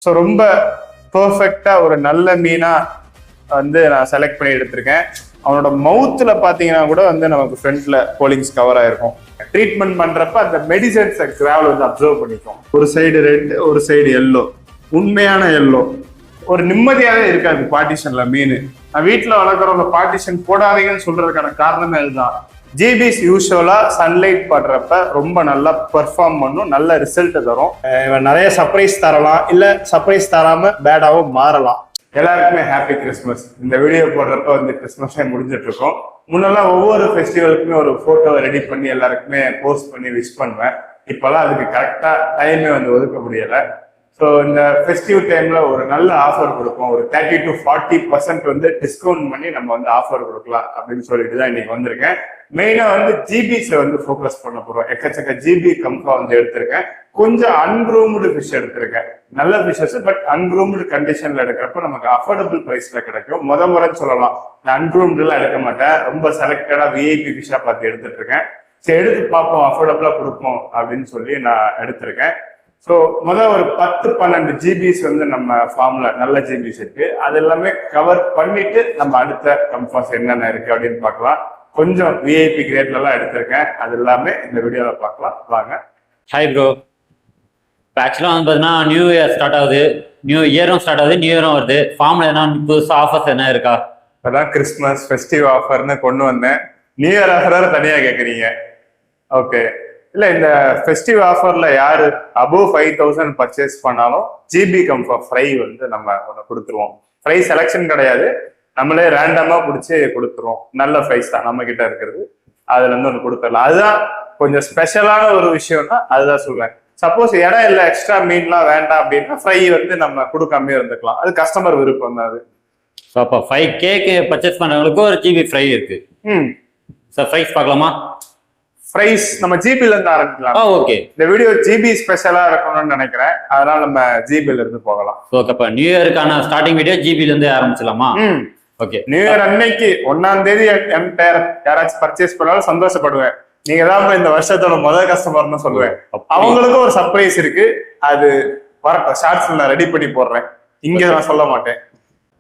So ரொம்ப பர்ஃபெக்டா ஒரு நல்ல மீனா வந்து நான் செலக்ட் பண்ணி எடுத்திருக்கேன். அவனோட மவுத்துல பாத்தீங்கன்னா கூட வந்து நமக்கு ஃப்ரண்ட்ல போலிங்ஸ் கவர் ஆயிருக்கும். ட்ரீட்மெண்ட் பண்றப்ப அந்த மெடிசன்ஸ் கிராவல் வந்து அப்சர்வ் பண்ணிக்கும். ஒரு சைடு ரெட், ஒரு சைடு எல்லோ, உண்மையான எல்லோ. ஒரு நிம்மதியாவே இருக்காது பார்ட்டிஷன்ல மீன். நான் வீட்டுல வளர்க்குறவங்க பார்ட்டிஷன் போடாதீங்கன்னு சொல்றதுக்கான காரணமே அதுதான். ஜிபிஸ் யூஸ்வலா சன்லைட் படுறப்ப ரொம்ப நல்லா பெர்ஃபார்ம் பண்ணும், நல்ல ரிசல்ட் தரும். இவன் நிறைய சர்ப்ரைஸ் தரலாம், இல்ல சர்ப்ரைஸ் தராம பேடாவும் மாறலாம். எல்லாருக்குமே ஹாப்பி கிறிஸ்மஸ். இந்த வீடியோ போடுறப்ப வந்து கிறிஸ்மஸே முடிஞ்சிட்டு இருக்கோம். முன்னெல்லாம் ஒவ்வொரு ஃபெஸ்டிவலுக்குமே ஒரு போட்டோவை ரெடி பண்ணி எல்லாருக்குமே போஸ்ட் பண்ணி விஷ் பண்ணுவேன். இப்பெல்லாம் அதுக்கு கரெக்டா டைமே வந்து ஒதுக்க முடியல. ஸோ இந்த ஃபெஸ்டிவ் டைம்ல ஒரு நல்ல ஆஃபர் கொடுப்போம். ஒரு 30 to 40% வந்து டிஸ்கவுண்ட் பண்ணி நம்ம வந்து ஆஃபர் கொடுக்கலாம் அப்படின்னு சொல்லிட்டு தான் இன்னைக்கு வந்திருக்கேன். மெயினா வந்து ஜிபிஸ்ல வந்து ஃபோக்கஸ் பண்ண போறோம். எக்கச்சக்க ஜிபி கம்பா வந்து எடுத்திருக்கேன். கொஞ்சம் அன்க்ரூம்டு ஃபிஷ் எடுத்திருக்கேன். நல்ல ஃபிஷஸ், பட் அன்க்ரூம்டு கண்டிஷன்ல எடுக்கிறப்ப நமக்கு அஃபோர்டபுள் பிரைஸ்ல கிடைக்கும். முறைன்னு சொல்லலாம். நான் அன்க்ரூம்டு எல்லாம் எடுக்க மாட்டேன். ரொம்ப செலக்டடா விஐபி ஃபிஷ்ஷா பார்த்து எடுத்துட்டு இருக்கேன். சரி, எடுத்து பார்ப்போம், அஃபோர்டபுளா கொடுப்போம் அப்படின்னு சொல்லி நான் எடுத்திருக்கேன். ஸோ ஒரு 10-12 ஜிபிஸ் வந்து நம்ம ஃபார்ம்ல நல்ல ஜிபிஸ் இருக்கு. அது எல்லாமே கவர் பண்ணிட்டு நம்ம அடுத்த கம்பாஸ் என்னென்ன இருக்கு அப்படின்னு பார்க்கலாம். கொஞ்சம் விஐபி கிரேட்ல எல்லாம் எடுத்திருக்கேன். அது எல்லாமே இந்த வீடியோல பார்க்கலாம் வாங்க. Hi bro. இப்போ ஆக்சுவலாக வந்து பார்த்தீங்கன்னா நியூ இயர் ஸ்டார்ட் ஆகுது, நியூ இயரும் ஸ்டார்ட் ஆகுது, நியூ இயரும் வருது. ஃபார்ம்ல எதனா புதுசாக ஆஃபர்ஸ் என்ன இருக்கா? அதான் கிறிஸ்மஸ் ஃபெஸ்டிவ் ஆஃபர்னு கொண்டு வந்தேன். நியூ இயர் ஆஃபர் தனியா கேட்குறீங்க. ஓகே, இல்ல இந்த ஃபெஸ்டிவ் ஆஃபர்ல யாரு அபோவ் 5,000 பர்ச்சேஸ் பண்ணாலும் ஜிபி கம்ஃபா ஃப்ரை வந்து நம்ம ஒன்று கொடுத்துருவோம். ஃப்ரை செலெக்ஷன் கிடையாது, நம்மளே ரேண்டமா பிடிச்சி கொடுத்துருவோம். நல்ல ஃப்ரைஸ் தான் நம்ம கிட்ட இருக்கிறது, அதுல இருந்து ஒன்று கொடுத்துடலாம். அதுதான் கொஞ்சம் ஸ்பெஷலான ஒரு விஷயம்னா அதுதான் சொல்றேன். சப்போஸ் இடம் இல்லை, எக்ஸ்ட்ரா மீன்லாம் வேண்டாம் அப்படின்னா ஃப்ரை வந்து நம்ம கொடுக்காம இருந்துக்கலாம். அது கஸ்டமர் விருப்பம் தான். அது ஸோ அப்போ 5K பர்ச்சேஸ் பண்ணுறவங்களுக்கு ஒரு ஜிபி ஃப்ரை இருக்கு. சார் ப்ரைஸ் பார்க்கலாமா? பிரைஸ் நம்ம ஜிபில இருந்து ஆரம்பிக்கலாம். ஓகே, இந்த வீடியோ ஜிபி ஸ்பெஷலா இருக்கணும்னு நினைக்கிறேன். அதனால நம்ம ஜிபில இருந்து போகலாம். ஓகே, அப்ப நியூ இயருக்கான ஸ்டார்டிங் வீடியோ ஜிபில இருந்து ஆரம்பிச்சலாமா? ஓகே, நியூ இயர் அன்னைக்கு 1ஆம் தேதி யாராச்சும் பர்ச்சேஸ் பண்ணாலும் சந்தோஷப்படுவேன். நீங்க தான் இந்த வருஷத்தோட முதல் கஸ்டமர்னு சொல்லுவேன். அவங்களுக்கும் ஒரு சர்ப்ரைஸ் இருக்கு. அது வரட்டும், ஷார்ட்ஸ்ல நான் ரெடி பண்ணி போடுறேன். இங்க நான் சொல்ல மாட்டேன்.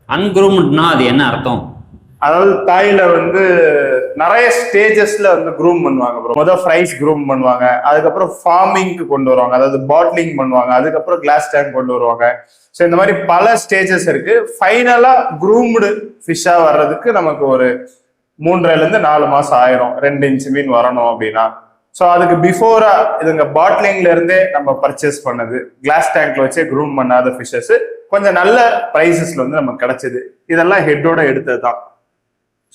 அன்க்ரூம்ட்னா அது என்ன அர்த்தம்? அதாவது தாயில வந்து நிறைய ஸ்டேஜஸ்ல வந்து க்ரூம் பண்ணுவாங்க ப்ரோ. முதல் ஃப்ரைஸ் க்ரூம் பண்ணுவாங்க, அதுக்கப்புறம் ஃபார்மிங்க்கு கொண்டு வருவாங்க, அதாவது பாட்லிங் பண்ணுவாங்க, அதுக்கப்புறம் கிளாஸ் டேங்க் கொண்டு வருவாங்க. ஸோ இந்த மாதிரி பல ஸ்டேஜஸ் இருக்கு. ஃபைனலா க்ரூம்டு ஃபிஷ்ஷா வர்றதுக்கு நமக்கு ஒரு 3-4 மாசம் ஆயிரும் 2 இன்ச் மீன் வரணும் அப்படின்னா. ஸோ அதுக்கு பிஃபோரா இதுங்க பாட்லிங்ல இருந்தே நம்ம பர்ச்சேஸ் பண்ணது, கிளாஸ் டேங்க்ல வச்சே க்ரூம் பண்ணாத ஃபிஷ்ஷஸ் கொஞ்சம் நல்ல ப்ரைஸஸ்ல வந்து நமக்கு கிடைச்சது. இதெல்லாம் ஹெட்டோட எடுத்தது தான்.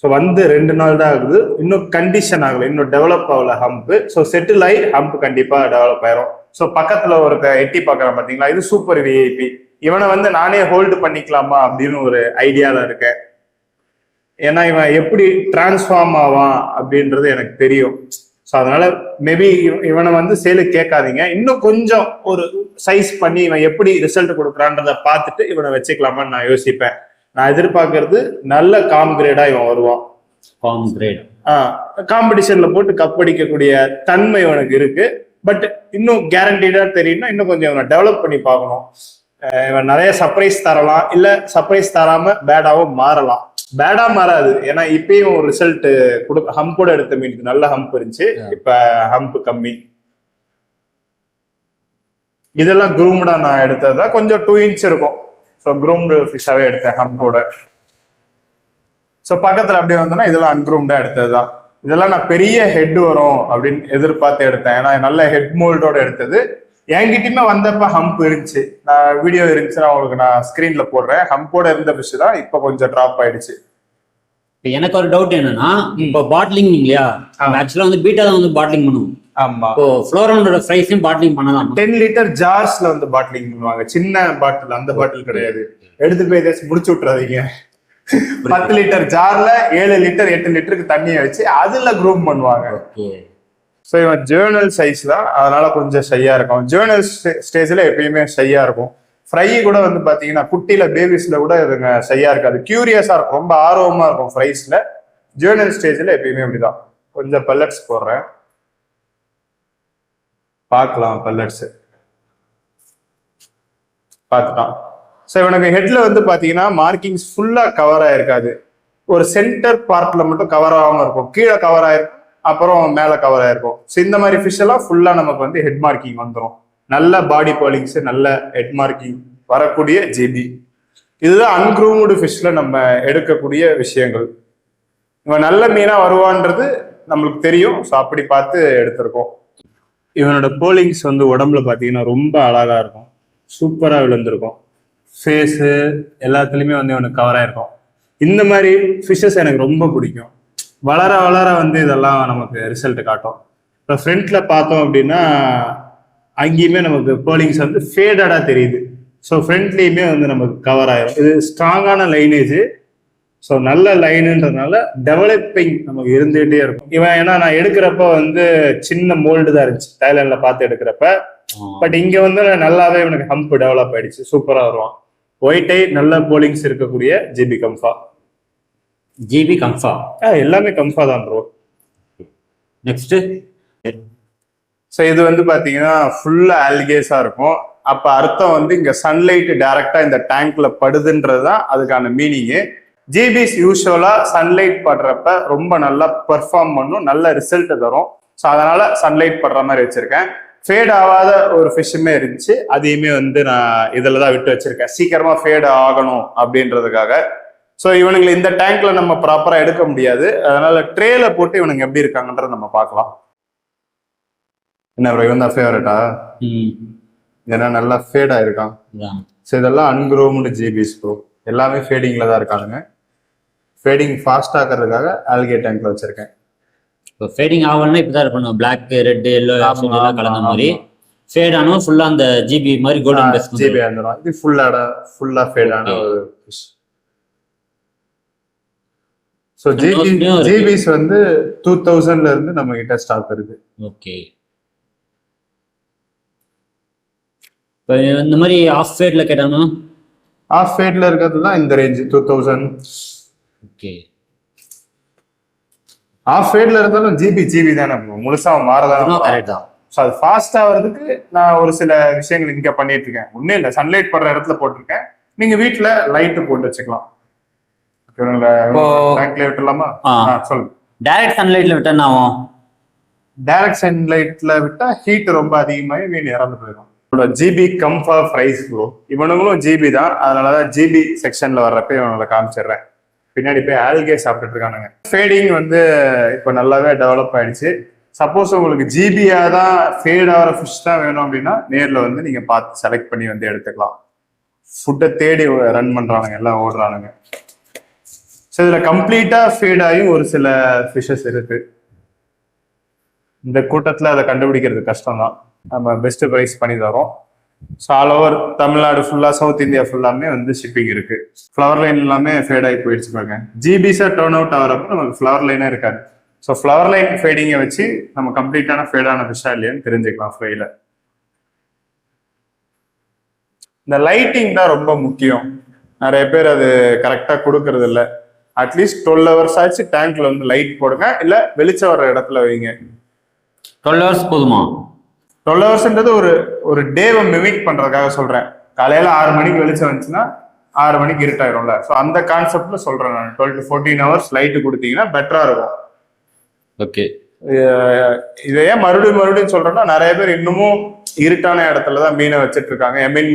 ஸோ வந்து 2 நாள் தான் ஆகுது, இன்னும் கண்டிஷன் ஆகலை, இன்னும் டெவலப் ஆகல ஹம்ப். ஸோ செட்டில் ஆகி ஹம்ப் கண்டிப்பா டெவலப் ஆயிரும். ஸோ பக்கத்துல ஒரு எட்டி பார்க்குறேன் பார்த்தீங்களா, இது சூப்பர் விஐபி. இவனை வந்து நானே ஹோல்டு பண்ணிக்கலாமா அப்படின்னு ஒரு ஐடியால இருக்கேன். ஏன்னா இவன் எப்படி டிரான்ஸ்ஃபார்ம் ஆவான் அப்படின்றது எனக்கு தெரியும். ஸோ அதனால மேபி இவனை வந்து சேலு கேட்காதீங்க, இன்னும் கொஞ்சம் ஒரு சைஸ் பண்ணி இவன் எப்படி ரிசல்ட் கொடுக்குறான்றத பார்த்துட்டு இவனை வச்சுக்கலாமான்னு நான் யோசிப்பேன். நான் எதிர்பார்க்கறது நல்ல காம் கிரேடா இவன் வருவான். காம் கிரேட் காம்படிஷன்ல போட்டு கப் அடிக்கக்கூடிய தன்மை இவனுக்கு இருக்கு. பட் இன்னும் கேரண்டீடா தெரியும்னா இன்னும் கொஞ்சம் இவனை டெவலப் பண்ணி பார்க்கணும். இவன் நிறைய சர்ப்ரைஸ் தரலாம், இல்ல சர்ப்ரைஸ் தராம பேடாவும் மாறலாம். பேடா மாறாது, ஏன்னா இப்பயும் ஒரு ரிசல்ட் ஹம்போட எடுத்த மீனுக்கு நல்ல ஹம்ப் இருந்துச்சு, இப்ப ஹம்ப் கம்மி. இதெல்லாம் க்ரூம்டா நான் எடுத்ததா கொஞ்சம் 2 இன்ச் இருக்கும். ஸோ க்ரூம்டு ஃபிஷ்ஷாவே எடுத்தேன் ஹம்போட. ஸோ பக்கத்துல அப்படியே வந்தோன்னா இதெல்லாம் அன்க்ரூம்டா எடுத்ததுதான். இதெல்லாம் நான் பெரிய ஹெட் வரும் அப்படின்னு எதிர்பார்த்து எடுத்தேன். ஏன்னா நல்ல ஹெட் மோல்டோட எடுத்தது. என்கிட்டயுமே வந்தப்ப ஹம்ப் இருந்துச்சு, நான் வீடியோ இருந்துச்சுன்னா உங்களுக்கு நான் ஸ்கிரீன்ல போடுறேன். ஹம்போட இருந்த ஃபிஷ் தான் இப்ப கொஞ்சம் டிராப் ஆயிடுச்சு. எனக்கு ஒரு டவுட் என்னன்னா, இப்போ பாட்லிங் இல்லையா, ஆக்சுவலா வந்து பீட்டா தான் வந்து பாட்லிங் பண்ணுவோம். ஆமா, இப்போ ஃப்ளோரோனோட ஃப்ரைஸையும் பாட்லிங் பண்ணலாம். 10 லிட்டர் ஜார்ஸ்ல வந்து பாட்லிங் பண்ணுவாங்க. சின்ன பாட்டில், அந்த பாட்டில் கிடையாது. எடுத்து போய் ஏதாச்சும் முடிச்சு விட்டுறாதீங்க. 10 லிட்டர் ஜார்ல 7 லிட்டர் 8 லிட்டருக்கு தண்ணியை வச்சு அதுல க்ரூம் பண்ணுவாங்க. ஸோ இவன் ஜேர்னல் சைஸ் தான், அதனால கொஞ்சம் ஷையா இருக்கும். ஜேர்னல் ஸ்டேஜ்ல எப்பயுமே ஷையா இருக்கும். ஃப்ரை கூட வந்து பாத்தீங்கன்னா குட்டில பேபிஸ்ல கூட இதுங்க ஷையா இருக்காது, கியூரியஸா இருக்கும், ரொம்ப ஆர்வமா இருக்கும் ஃப்ரைஸ்ல. ஜேர்னல் ஸ்டேஜ்ல எப்பயுமே அப்படிதான். கொஞ்சம் பல்லட்ஸ் போடுறேன், பார்க்கலாம் பல்லட்ஸ். பார்த்துட்டான். ஸோ இவனுக்கு ஹெட்ல வந்து பார்த்தீங்கன்னா மார்க்கிங்ஸ் ஃபுல்லாக கவர் ஆயிருக்காது. ஒரு சென்டர் பார்ட்ல மட்டும் கவர் ஆகாம இருக்கும், கீழே கவர் ஆயிருக்கும், அப்புறம் மேலே கவர் ஆயிருக்கும். ஸோ இந்த மாதிரி ஃபிஷ் எல்லாம் ஃபுல்லாக நமக்கு வந்து ஹெட் மார்க்கிங் வந்துடும். நல்ல பாடி பாலிங்ஸ், நல்ல ஹெட் மார்க்கிங் வரக்கூடிய ஜிபி. இதுதான் அன்க்ரூம்டு ஃபிஷ்ல நம்ம எடுக்கக்கூடிய விஷயங்கள். இவன் நல்ல மீனா வருவான்றது நம்மளுக்கு தெரியும். ஸோ அப்படி பார்த்து எடுத்திருக்கோம். இவனோட போலிங்ஸ் வந்து உடம்புல பார்த்தீங்கன்னா ரொம்ப அழகா இருக்கும், சூப்பராக விழுந்திருக்கும். ஃபேஸு எல்லாத்துலேயுமே வந்து இவனுக்கு கவர் ஆயிருக்கும். இந்த மாதிரி ஃபிஷ்ஷஸ் எனக்கு ரொம்ப பிடிக்கும். வளர வளர வந்து இதெல்லாம் நமக்கு ரிசல்ட் காட்டும். இப்போ ஃப்ரண்ட்ல பார்த்தோம் அப்படின்னா அங்கேயுமே நமக்கு போலிங்ஸ் வந்து ஃபேடடா தெரியுது. ஸோ ஃப்ரண்ட்லேயுமே வந்து நமக்கு கவர் ஆயிரும். இது ஸ்ட்ராங்கான லைனேஜ். ஸோ நல்ல லைனுன்றதுனால டெவலப்பிங் நமக்கு இருந்துகிட்டே இருக்கும். இவன் ஏன்னா நான் எடுக்கிறப்ப வந்து சின்ன மோல்டு தான் இருந்துச்சு தாய்லாந்துல பார்த்து எடுக்கிறப்ப. பட் இங்க வந்து நல்லாவே இவனுக்கு ஹம்ப் டெவலப் ஆயிடுச்சு, சூப்பரா வருவான். ஒயிட் ஐ நல்ல போலிங்ஸ் இருக்கக்கூடிய ஜிபி கம்ஃபா. ஜிபி கம்ஃபா எல்லாமே கம்ஃபா தான் ப்ரோ. நெக்ஸ்ட். ஸோ இது வந்து பாத்தீங்கன்னா ஃபுல்லா ஆல்கேஸா இருக்கும். அப்ப அர்த்தம் வந்து இங்க சன்லைட் டைரக்டா இந்த டேங்க்ல படுதுன்றது தான் அதுக்கான மீனிங்கு. ஜிபிஸ் யூஸ்வலா சன்லைட் படுறப்ப ரொம்ப நல்லா பெர்ஃபார்ம் பண்ணும், நல்ல ரிசல்ட் தரும். ஸோ அதனால சன்லைட் படுற மாதிரி வச்சிருக்கேன். ஃபேட் ஆகாத ஒரு ஃபிஷ்ஷுமே இருந்துச்சு, அதையுமே வந்து நான் இதில் தான் விட்டு வச்சிருக்கேன், சீக்கிரமா ஃபேட் ஆகணும் அப்படின்றதுக்காக. ஸோ இவனுங்களை இந்த டேங்க்ல நம்ம ப்ராப்பரா எடுக்க முடியாது, அதனால ட்ரேல போட்டு இவனுங்க எப்படி இருக்காங்கன்றத நம்ம பார்க்கலாம். என்ன ப்ரோ, இவன் தான் ஃபேவரட்டா? ஏன்னா நல்லா ஃபேட் ஆயிருக்கான். ஸோ இதெல்லாம் அன்க்ரூம்டு ஜிபிஸ் ப்ரோ, எல்லாமே ஃபேடிங்ல தான் இருக்கானுங்க. ஃபேடிங் ஃபாஸ்ட் ஆகிறதுக்காக ஆல்கே டேங்க்ல வச்சிருக்கேன். இப்போ ஃபேடிங் ஆகலன்னா இப்படிதான் இருக்கணும், பிளாக், ரெட், எல்லோ எல்லாம் கலந்த மாதிரி. ஃபேட் ஆனவும் ஃபுல்லா அந்த ஜிபி மாதிரி கோல்டன் பேஸ் ஜிபி வந்துடும். இது ஃபுல்லா ஃபேட் ஆன ஒரு ஃபிஷ். ஸோ ஜிபிஸ் வந்து 2000ல இருந்து நம்ம கிட்ட ஸ்டாக் இருக்கு. ஓகே. இப்போ இந்த மாதிரி ஆஃப் ஃபேட்ல கேட்டாங்கன்னா ஆஃப் ஃபேட்ல இருக்கிறது தான் இந்த ரேஞ்ச் 2000. ஓகே. ஆஃப் ஃபேட்ல இருந்தாலும் ஜிபி தானே முழுசா மாறதான். கரெக்ட் தான். ஸோ அது ஃபாஸ்டா வர்றதுக்கு நான் ஒரு சில விஷயங்கள் இங்க பண்ணிட்டு இருக்கேன். ஒன்றும் இல்லை, சன்லைட் படுற இடத்துல போட்டிருக்கேன். நீங்க வீட்டுல லைட்டு போட்டு வச்சுக்கலாம். டேங்க்ல விட்டுலாமா? சொல்லுங்க. டைரக்ட் சன்லைட்ல விட்டா என்ன ஆகும்? டைரக்ட் சன்லைட்ல விட்டா ஹீட் ரொம்ப அதிகமாகி மீன் இறந்து போயிடும். ஜிபி கம்ஃபா ஃப்ரைஸ் ப்ரோ, இவனுங்களும் ஜிபி தான், அதனாலதான் ஜிபி செக்ஷன்ல வர்றப்ப இவங்களை காமிச்சிடுறேன். பின்னாடி போய் ஆல்கே சாப்பிட்டுட்டு இருக்கானுங்க. ஃபேடிங் வந்து இப்போ நல்லாவே டெவலப் ஆயிடுச்சு. சப்போஸ் உங்களுக்கு ஜிபியா தான் ஃபேட் ஆகிற ஃபிஷ் தான் வேணும் அப்படின்னா நேர்ல வந்து நீங்க பார்த்து செலக்ட் பண்ணி வந்து எடுத்துக்கலாம். ஃபுட்டை தேடி ரன் பண்றானுங்க, எல்லாம் ஓடுறானுங்க. ஸோ இதுல கம்ப்ளீட்டா ஃபேட் ஆகி ஒரு சில ஃபிஷஸ் இருக்கு. இந்த கூட்டத்துல அதை கண்டுபிடிக்கிறது கஷ்டம் தான். நம்ம பெஸ்ட் ப்ரைஸ் பண்ணி தரோம். ஸோ ஆல் ஓவர் தமிழ்நாடு ஃபுல்லா, சவுத் இந்தியா ஃபுல்லாமே வந்து ஷிப்பிங் இருக்கு. ஃப்ளவர் லைன் எல்லாமே ஃபேட் ஆகி போயிடுச்சு பாருங்க. ஜிபிஸா டர்ன் அவுட் ஆகிறப்ப நமக்கு ஃப்ளவர் லைனே இருக்காது. ஸோ ஃப்ளவர் லைன் ஃபேடிங்கை வச்சு நம்ம கம்ப்ளீட்டான ஃபேடான ஃபிஷ்ஷா இல்லையான்னு தெரிஞ்சுக்கலாம் ஃப்ரைல. இந்த லைட்டிங் தான் ரொம்ப முக்கியம். நிறைய பேர் அது கரெக்டா கொடுக்கறது இல்லை. அட்லீஸ்ட் 12 hours ஆச்சு டேங்க்ல வந்து லைட் போடுங்க, இல்ல வெளிச்சம் வர்ற இடத்துல வைங்க. 12 hours போதுமா? 12 hours ஒரு டேவை மிமிக் பண்றதுக்காக சொல்றேன். காலையில 6 மணிக்கு வெளிச்சம் வந்துச்சுன்னா 6 மணிக்கு இருட்டாயிரும்ல. ஸோ அந்த கான்செப்ட்ல சொல்றேன் நான். 12 to 14 hours லைட்டு கொடுத்தீங்கன்னா பெட்டரா இருக்கும். ஓகே. இதையே மறுபடியும் சொல்றேன்னா, நிறைய பேர் இன்னமும் இருட்டான இடத்துலதான் மீனை வச்சிட்டு இருக்காங்க. மீன்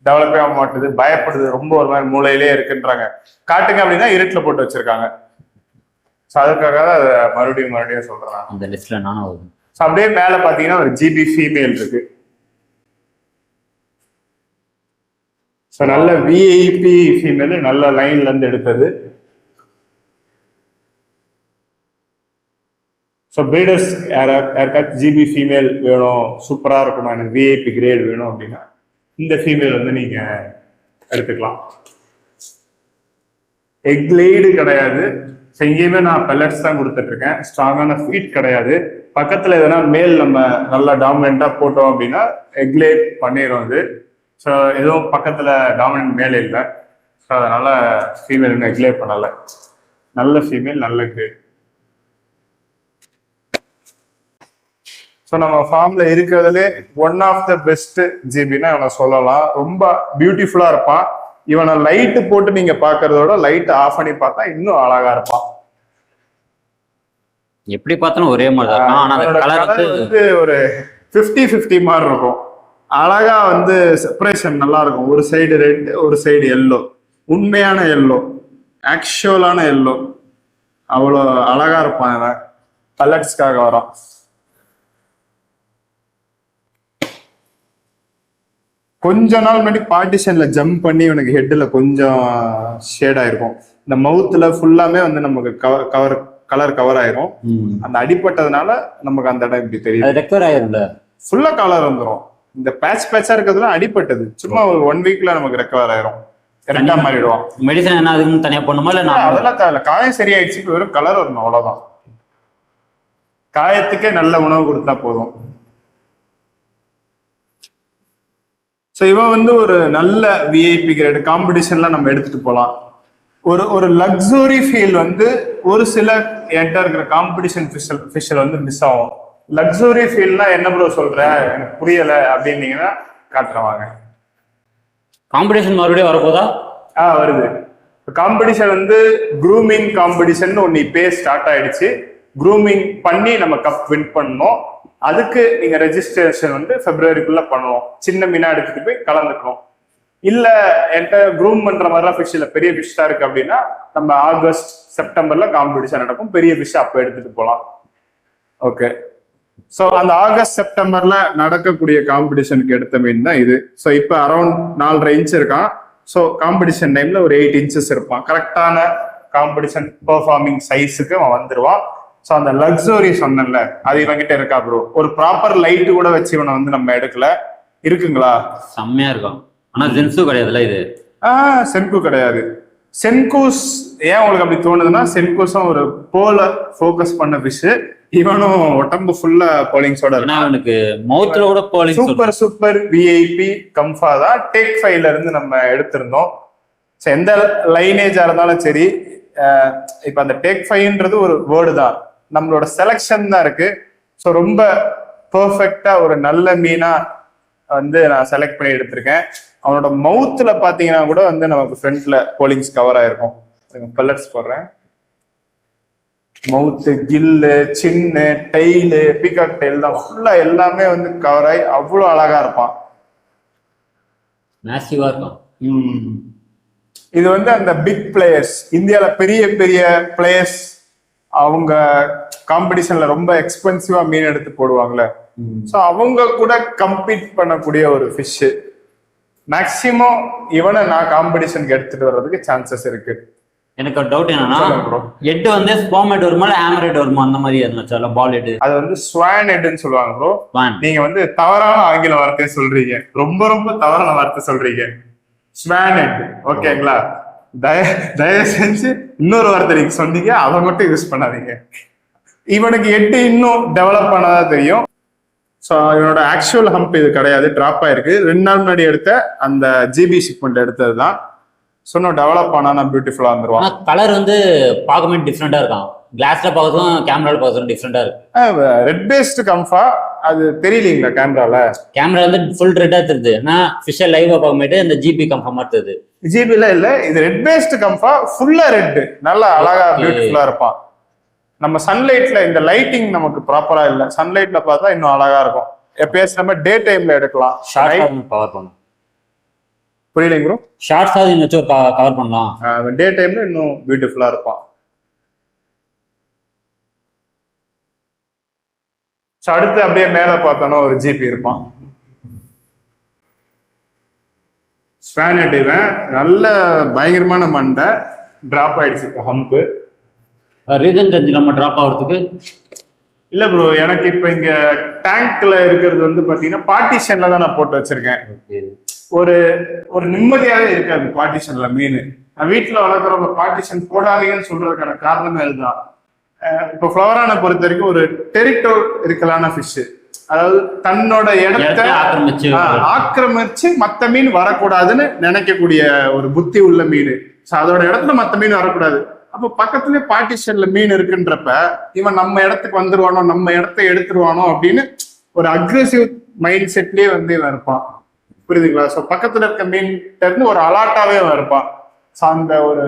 டெவலப்பே ஆக மாட்டுது, பயப்படுது, ரொம்ப ஒரு மாதிரி மூளையிலே இருக்குன்றாங்க. காட்டுங்க அப்படின்னா இருட்டுல போட்டு வச்சிருக்காங்க. ஸோ அதுக்காக தான் அதை மறுபடியும் சொல்றேன். அந்த லிஸ்ட்ல நானும் வரும். ஸோ அப்படியே மேல பாத்தீங்கன்னா ஒரு ஜிபி ஃபீமேல் இருக்கு. ஸோ நல்ல விஐபி ஃபீமேல், நல்ல லைன்ல இருந்து எடுத்தது. ஸோ பிரீடர்ஸ் யாருக்காச்சும் ஜிபி ஃபீமேல் வேணும், சூப்பரா இருக்கணும், எனக்கு விஐபி கிரேட் வேணும் அப்படின்னா இந்த ஃபீமேல் வந்து நீங்க எடுத்துக்கலாம். எக் லேடு கிடையாது. எங்கேயுமே நான் பெல்லட்ஸ் தான் கொடுத்துட்டு இருக்கேன். ஸ்ட்ராங்கான ஃபீட் கிடையாது. பக்கத்துல எதனா மேல் நம்ம நல்லா டாமினண்டா போட்டோம் அப்படின்னா எக் லே பண்ணிடும் அது. ஸோ எதுவும் பக்கத்துல டாமினன்ட் மேலே இல்லை. ஸோ அதனால ஃபீமேல் இன்னும் எக் லே பண்ணலை. நல்ல ஃபீமேல், நல்ல கிரேட். ஸோ நம்ம ஃபார்ம்ல இருக்கிறதுலே ஒன் ஆஃப் த பெஸ்ட் ஜிபின்னா இவனை சொல்லலாம். ரொம்ப பியூட்டிஃபுல்லா இருப்பான். இவனை லைட்டு போட்டு நீங்க பாக்குறதோட லைட் ஆஃப் பண்ணி பார்த்தா இன்னும் அழகா இருப்பான். எப்படி பார்த்தாலும் ஒரே மாதிரி தான். ஆனா அந்த கலர் வந்து ஒரு 50-50 மாதிரி இருக்கும். அழகா வந்து செப்பரேஷன் நல்லா இருக்கும். ஒரு சைடு ரெட், ஒரு சைடு எல்லோ. உண்மையான எல்லோ, ஆக்சுவலான எல்லோ. அவ்வளோ அழகா இருப்பான். இவன் கலர்ஸ்க்காக வரான். கொஞ்ச நாள் முன்னாடி பார்ட்டிஷன்ல ஜம்ப் பண்ணி இவனுக்கு ஹெட்ல கொஞ்சம் ஷேட் ஆயிருக்கும். இந்த மவுத்ல ஃபுல்லாமே வந்து நமக்கு கலர் கவர் ஆயிரும். அந்த அடிப்பட்டதுனால நமக்கு அந்த இடம் இப்படி தெரியும். ரெக்கவர் ஆயிரும்ல, ஃபுல்லா கலர் வந்துடும். இந்த பேட்சா இருக்கிறதுல அடிப்பட்டது சும்மா ஒரு 1 வீக்ல நமக்கு ரெக்கவர் ஆயிரும். கரெக்டா மாறிடுவான். மெடிசன் என்ன அதுன்னு தனியா பண்ணுமா இல்ல? அதெல்லாம் தேவை. காயம் சரியாயிடுச்சு, வெறும் கலர் வரணும், அவ்வளவுதான். காயத்துக்கே நல்ல உணவு கொடுத்தா போதும். ஸோ இவன் வந்து ஒரு நல்ல விஐபி கிரேட் காம்படிஷன்ல நம்ம எடுத்துட்டு போகலாம். ஒரு லக்ஸுரி ஃபீல் வந்து ஒரு சில என்கிட்ட இருக்கிற காம்படிஷன் ஃபிஷ்ல வந்து மிஸ் ஆகும். லக்ஸுரி ஃபீல்னா என்ன ப்ரோ சொல்ற, எனக்கு புரியல அப்படின்னீங்கன்னா காட்டுறவாங்க. காம்படிஷன் மறுபடியும் வரப்போதா? வருது. காம்படிஷன் வந்து க்ரூமிங் காம்படிஷன் ஒன்னு இப்பயே ஸ்டார்ட் ஆயிடுச்சு. க்ரூமிங் பண்ணி நம்ம கப் வின் பண்ணணும். அதுக்கு நீங்க ரெஜிஸ்ட்ரேஷன் வந்து பிப்ரவரிக்குள்ள பண்ணுவோம். சின்ன மீனா எடுத்துட்டு போய் கலந்துக்கணும். இல்ல என்கிட்ட க்ரூம் பண்ற மாதிரிலாம் ஃபிஷ் இல்ல, பெரிய ஃபிஷ் தான் இருக்கு அப்படின்னா நம்ம ஆகஸ்ட் செப்டம்பர்ல காம்படிஷன் நடக்கும். பெரிய ஃபிஷ் அப்போ எடுத்துட்டு போகலாம். ஓகே. ஸோ அந்த ஆகஸ்ட் செப்டம்பர்ல நடக்கக்கூடிய காம்படிஷனுக்கு எடுத்த மீன் தான் இது. ஸோ இப்போ அரௌண்ட் 4.5 இன்ச் இருக்கான். ஸோ காம்படிஷன் டைம்ல ஒரு 8 இன்ச்சஸ் இருப்பான். கரெக்டான காம்படிஷன் பெர்ஃபார்மிங் சைஸுக்கு அவன் வந்துருவான். ஸோ அந்த லக்ஸுரி சொன்னேன்ல, அது இவங்கிட்ட இருக்கா ப்ரோ. ஒரு ப்ராப்பர் லைட்டு கூட வச்சு இவனை வந்து நம்ம எடுக்கல. இருக்குங்களா? செம்மையா இருக்கும். ஆனா சென்சு கிடையாதுல்ல இது? சென்கு கிடையாது. சென்கூஸ் ஏன் உங்களுக்கு அப்படி தோணுதுன்னா, சென்கூஸும் ஒரு போல ஃபோக்கஸ் பண்ண ஃபிஷ். இவனும் உடம்பு ஃபுல்லா போலிங்ஸோட அவனுக்கு மவுத்ல கூட போலிங். சூப்பர் விஐபி கம்ஃபா தான் டேக் 5ல இருந்து நம்ம எடுத்திருந்தோம். ஸோ எந்த லைனேஜா இருந்தாலும் சரி, இப்ப அந்த டேக் 5ன்றது ஒரு வேர்டு தான், நம்மளோட செலக்ஷன் தான் இருக்கு. ஸோ ரொம்ப பெர்ஃபெக்டா ஒரு நல்ல மீனா வந்து நான் செலக்ட் பண்ணி எடுத்திருக்கேன். அவனோட மவுத்ல பாத்தீங்கன்னா கூட வந்து நமக்கு ஃப்ரண்ட்ல போலிங்ஸ் கவர் ஆயிருக்கும். பல்லட்ஸ் போடுறேன். மவுத்து, கில்லு, சின்னு, டெய்லு, பீகாக் டெயில் தான் ஃபுல்லா எல்லாமே வந்து கவர் ஆகி அவ்வளோ அழகா இருப்பான். மேசிவா இருக்கும். இது வந்து அந்த பிக் பிளேயர்ஸ், இந்தியால பெரிய பெரிய பிளேயர்ஸ், அவங்க காம்படிஷன்ல ரொம்ப எக்ஸ்பென்சிவா மீன் எடுத்து போடுவாங்கல்ல, ஸோ அவங்க கூட கம்பீட் பண்ணக்கூடிய ஒரு ஃபிஷ். மேக்சிமம் இவனை நான் காம்படிஷனுக்கு எடுத்துட்டு வர்றதுக்கு சான்சஸ் இருக்கு. எனக்கு ஒரு டவுட் என்னன்னா, ஹெட் வந்து ஸ்பாம் ஹெட் வருமா இல்ல ஹேமர் ஹெட் வருமா? அந்த மாதிரி இருந்துச்சு பால் ஹெட். அது வந்து ஸ்வான் ஹெட்னு சொல்லுவாங்க ப்ரோ. நீங்க வந்து தவறான ஆங்கில வார்த்தை சொல்றீங்க, ரொம்ப ரொம்ப தவறான வார்த்தை சொல்றீங்க. ஸ்வான் ஹெட் ஓகேங்களா? தயவு செஞ்சு இன்னொரு வார்த்தை நீங்க சொன்னீங்க, அதை மட்டும் யூஸ் பண்ணாதீங்க. இவனுக்கு ஹெட் இன்னும் டெவலப் பண்ணதா தெரியும். ஸோ இவனோட ஆக்சுவல் ஹம்ப் இது கிடையாது, டிராப் ஆயிருக்கு. 2 நாள் முன்னாடி எடுத்த அந்த ஜிபி ஷிப்மெண்ட் எடுத்தது தான். ஸோ இன்னும் டெவலப் ஆனா பியூட்டிஃபுல்லா வந்துருவான். கலர் வந்து பார்க்கவே டிஃப்ரெண்டா இருக்கும். கிளாஸ்ல பார்க்கறதும் கேமரால பார்க்கறதும் டிஃப்ரெண்டா இருக்கு. ரெட் பேஸ்ட் கம்ஃபா அது தெரியலீங்களா கேமரால? கேமரா வந்து ஃபுல் ரெட்டா தெரியுது. நான் ஃபிஷ் லைவா பார்க்கும்போது அந்த ஜிபி கம்ஃபா மாதிரி தெரியுது. ஜிபில இல்ல, இது ரெட் பேஸ்ட் கம்ஃபா, ஃபுல்லா ரெட், நல்லா அழகா பியூட்டிஃபுல்லா இருப்பான். நம்ம சன்லைட்ல இந்த லைட்டிங் நமக்கு ப்ராப்பரா இல்ல, சன்லைட்ல பார்த்தா இன்னும் அழகா இருக்கும். எப்பயாச்சும் நம்ம டே டைம்ல எடுக்கலாம். கவர் பண்ணலாம். புரியலைங்க ப்ரோ? ஷார்ட்ஸ் ஆகுது கவர் பண்ணலாம். டே டைம்ல இன்னும் பியூட்டிஃபுல்லா இருப்பான். அடுத்து அப்படியே மேல பார்த்தோன்னா ஒரு ஜிபி இருப்பான். ஸ்பானட் இவன் நல்ல பயங்கரமான மண்டை, டிராப் ஆயிடுச்சு ஹம்ப். ரீசன் தெரிஞ்சு நம்ம டிராப் ஆகிறதுக்கு இல்ல ப்ரோ, எனக்கு இப்ப இங்க டேங்க்ல இருக்கிறது வந்து பாத்தீங்கன்னா பார்ட்டிஷன்ல தான் நான் போட்டு வச்சிருக்கேன். ஒரு ஒரு நிம்மதியாவே இருக்காது பார்ட்டிஷன்ல மீன். நான் வீட்டுல வளர்க்குறவங்க பார்ட்டிஷன் போடாதீங்கன்னு சொல்றதுக்கான காரணமே அதுதான். இப்போ ஃப்ளவரான பொறுத்த வரைக்கும் ஒரு டெரிட்டோர் இருக்கலான ஃபிஷ், அதாவது தன்னோட இடத்தை ஆக்கிரமிச்சு மத்த மீன் வரக்கூடாதுன்னு நினைக்கக்கூடிய ஒரு புத்தி உள்ள மீன். அதோட இடத்துல மத்த மீன் வரக்கூடாது. அப்போ பக்கத்துலயே பார்ட்டிஷன்ல மீன் இருக்குன்றப்ப இவன் நம்ம இடத்துக்கு வந்துருவானோ, நம்ம இடத்த எடுத்துருவானோ அப்படின்னு ஒரு அக்ரெசிவ் மைண்ட் செட்லயே வந்து இவன் இருப்பான். புரியுதுங்களா? ஸோ பக்கத்துல இருக்க மீன்கிட்ட இருந்து ஒரு அலாட்டாவே அவன் இருப்பான். ஸோ அந்த ஒரு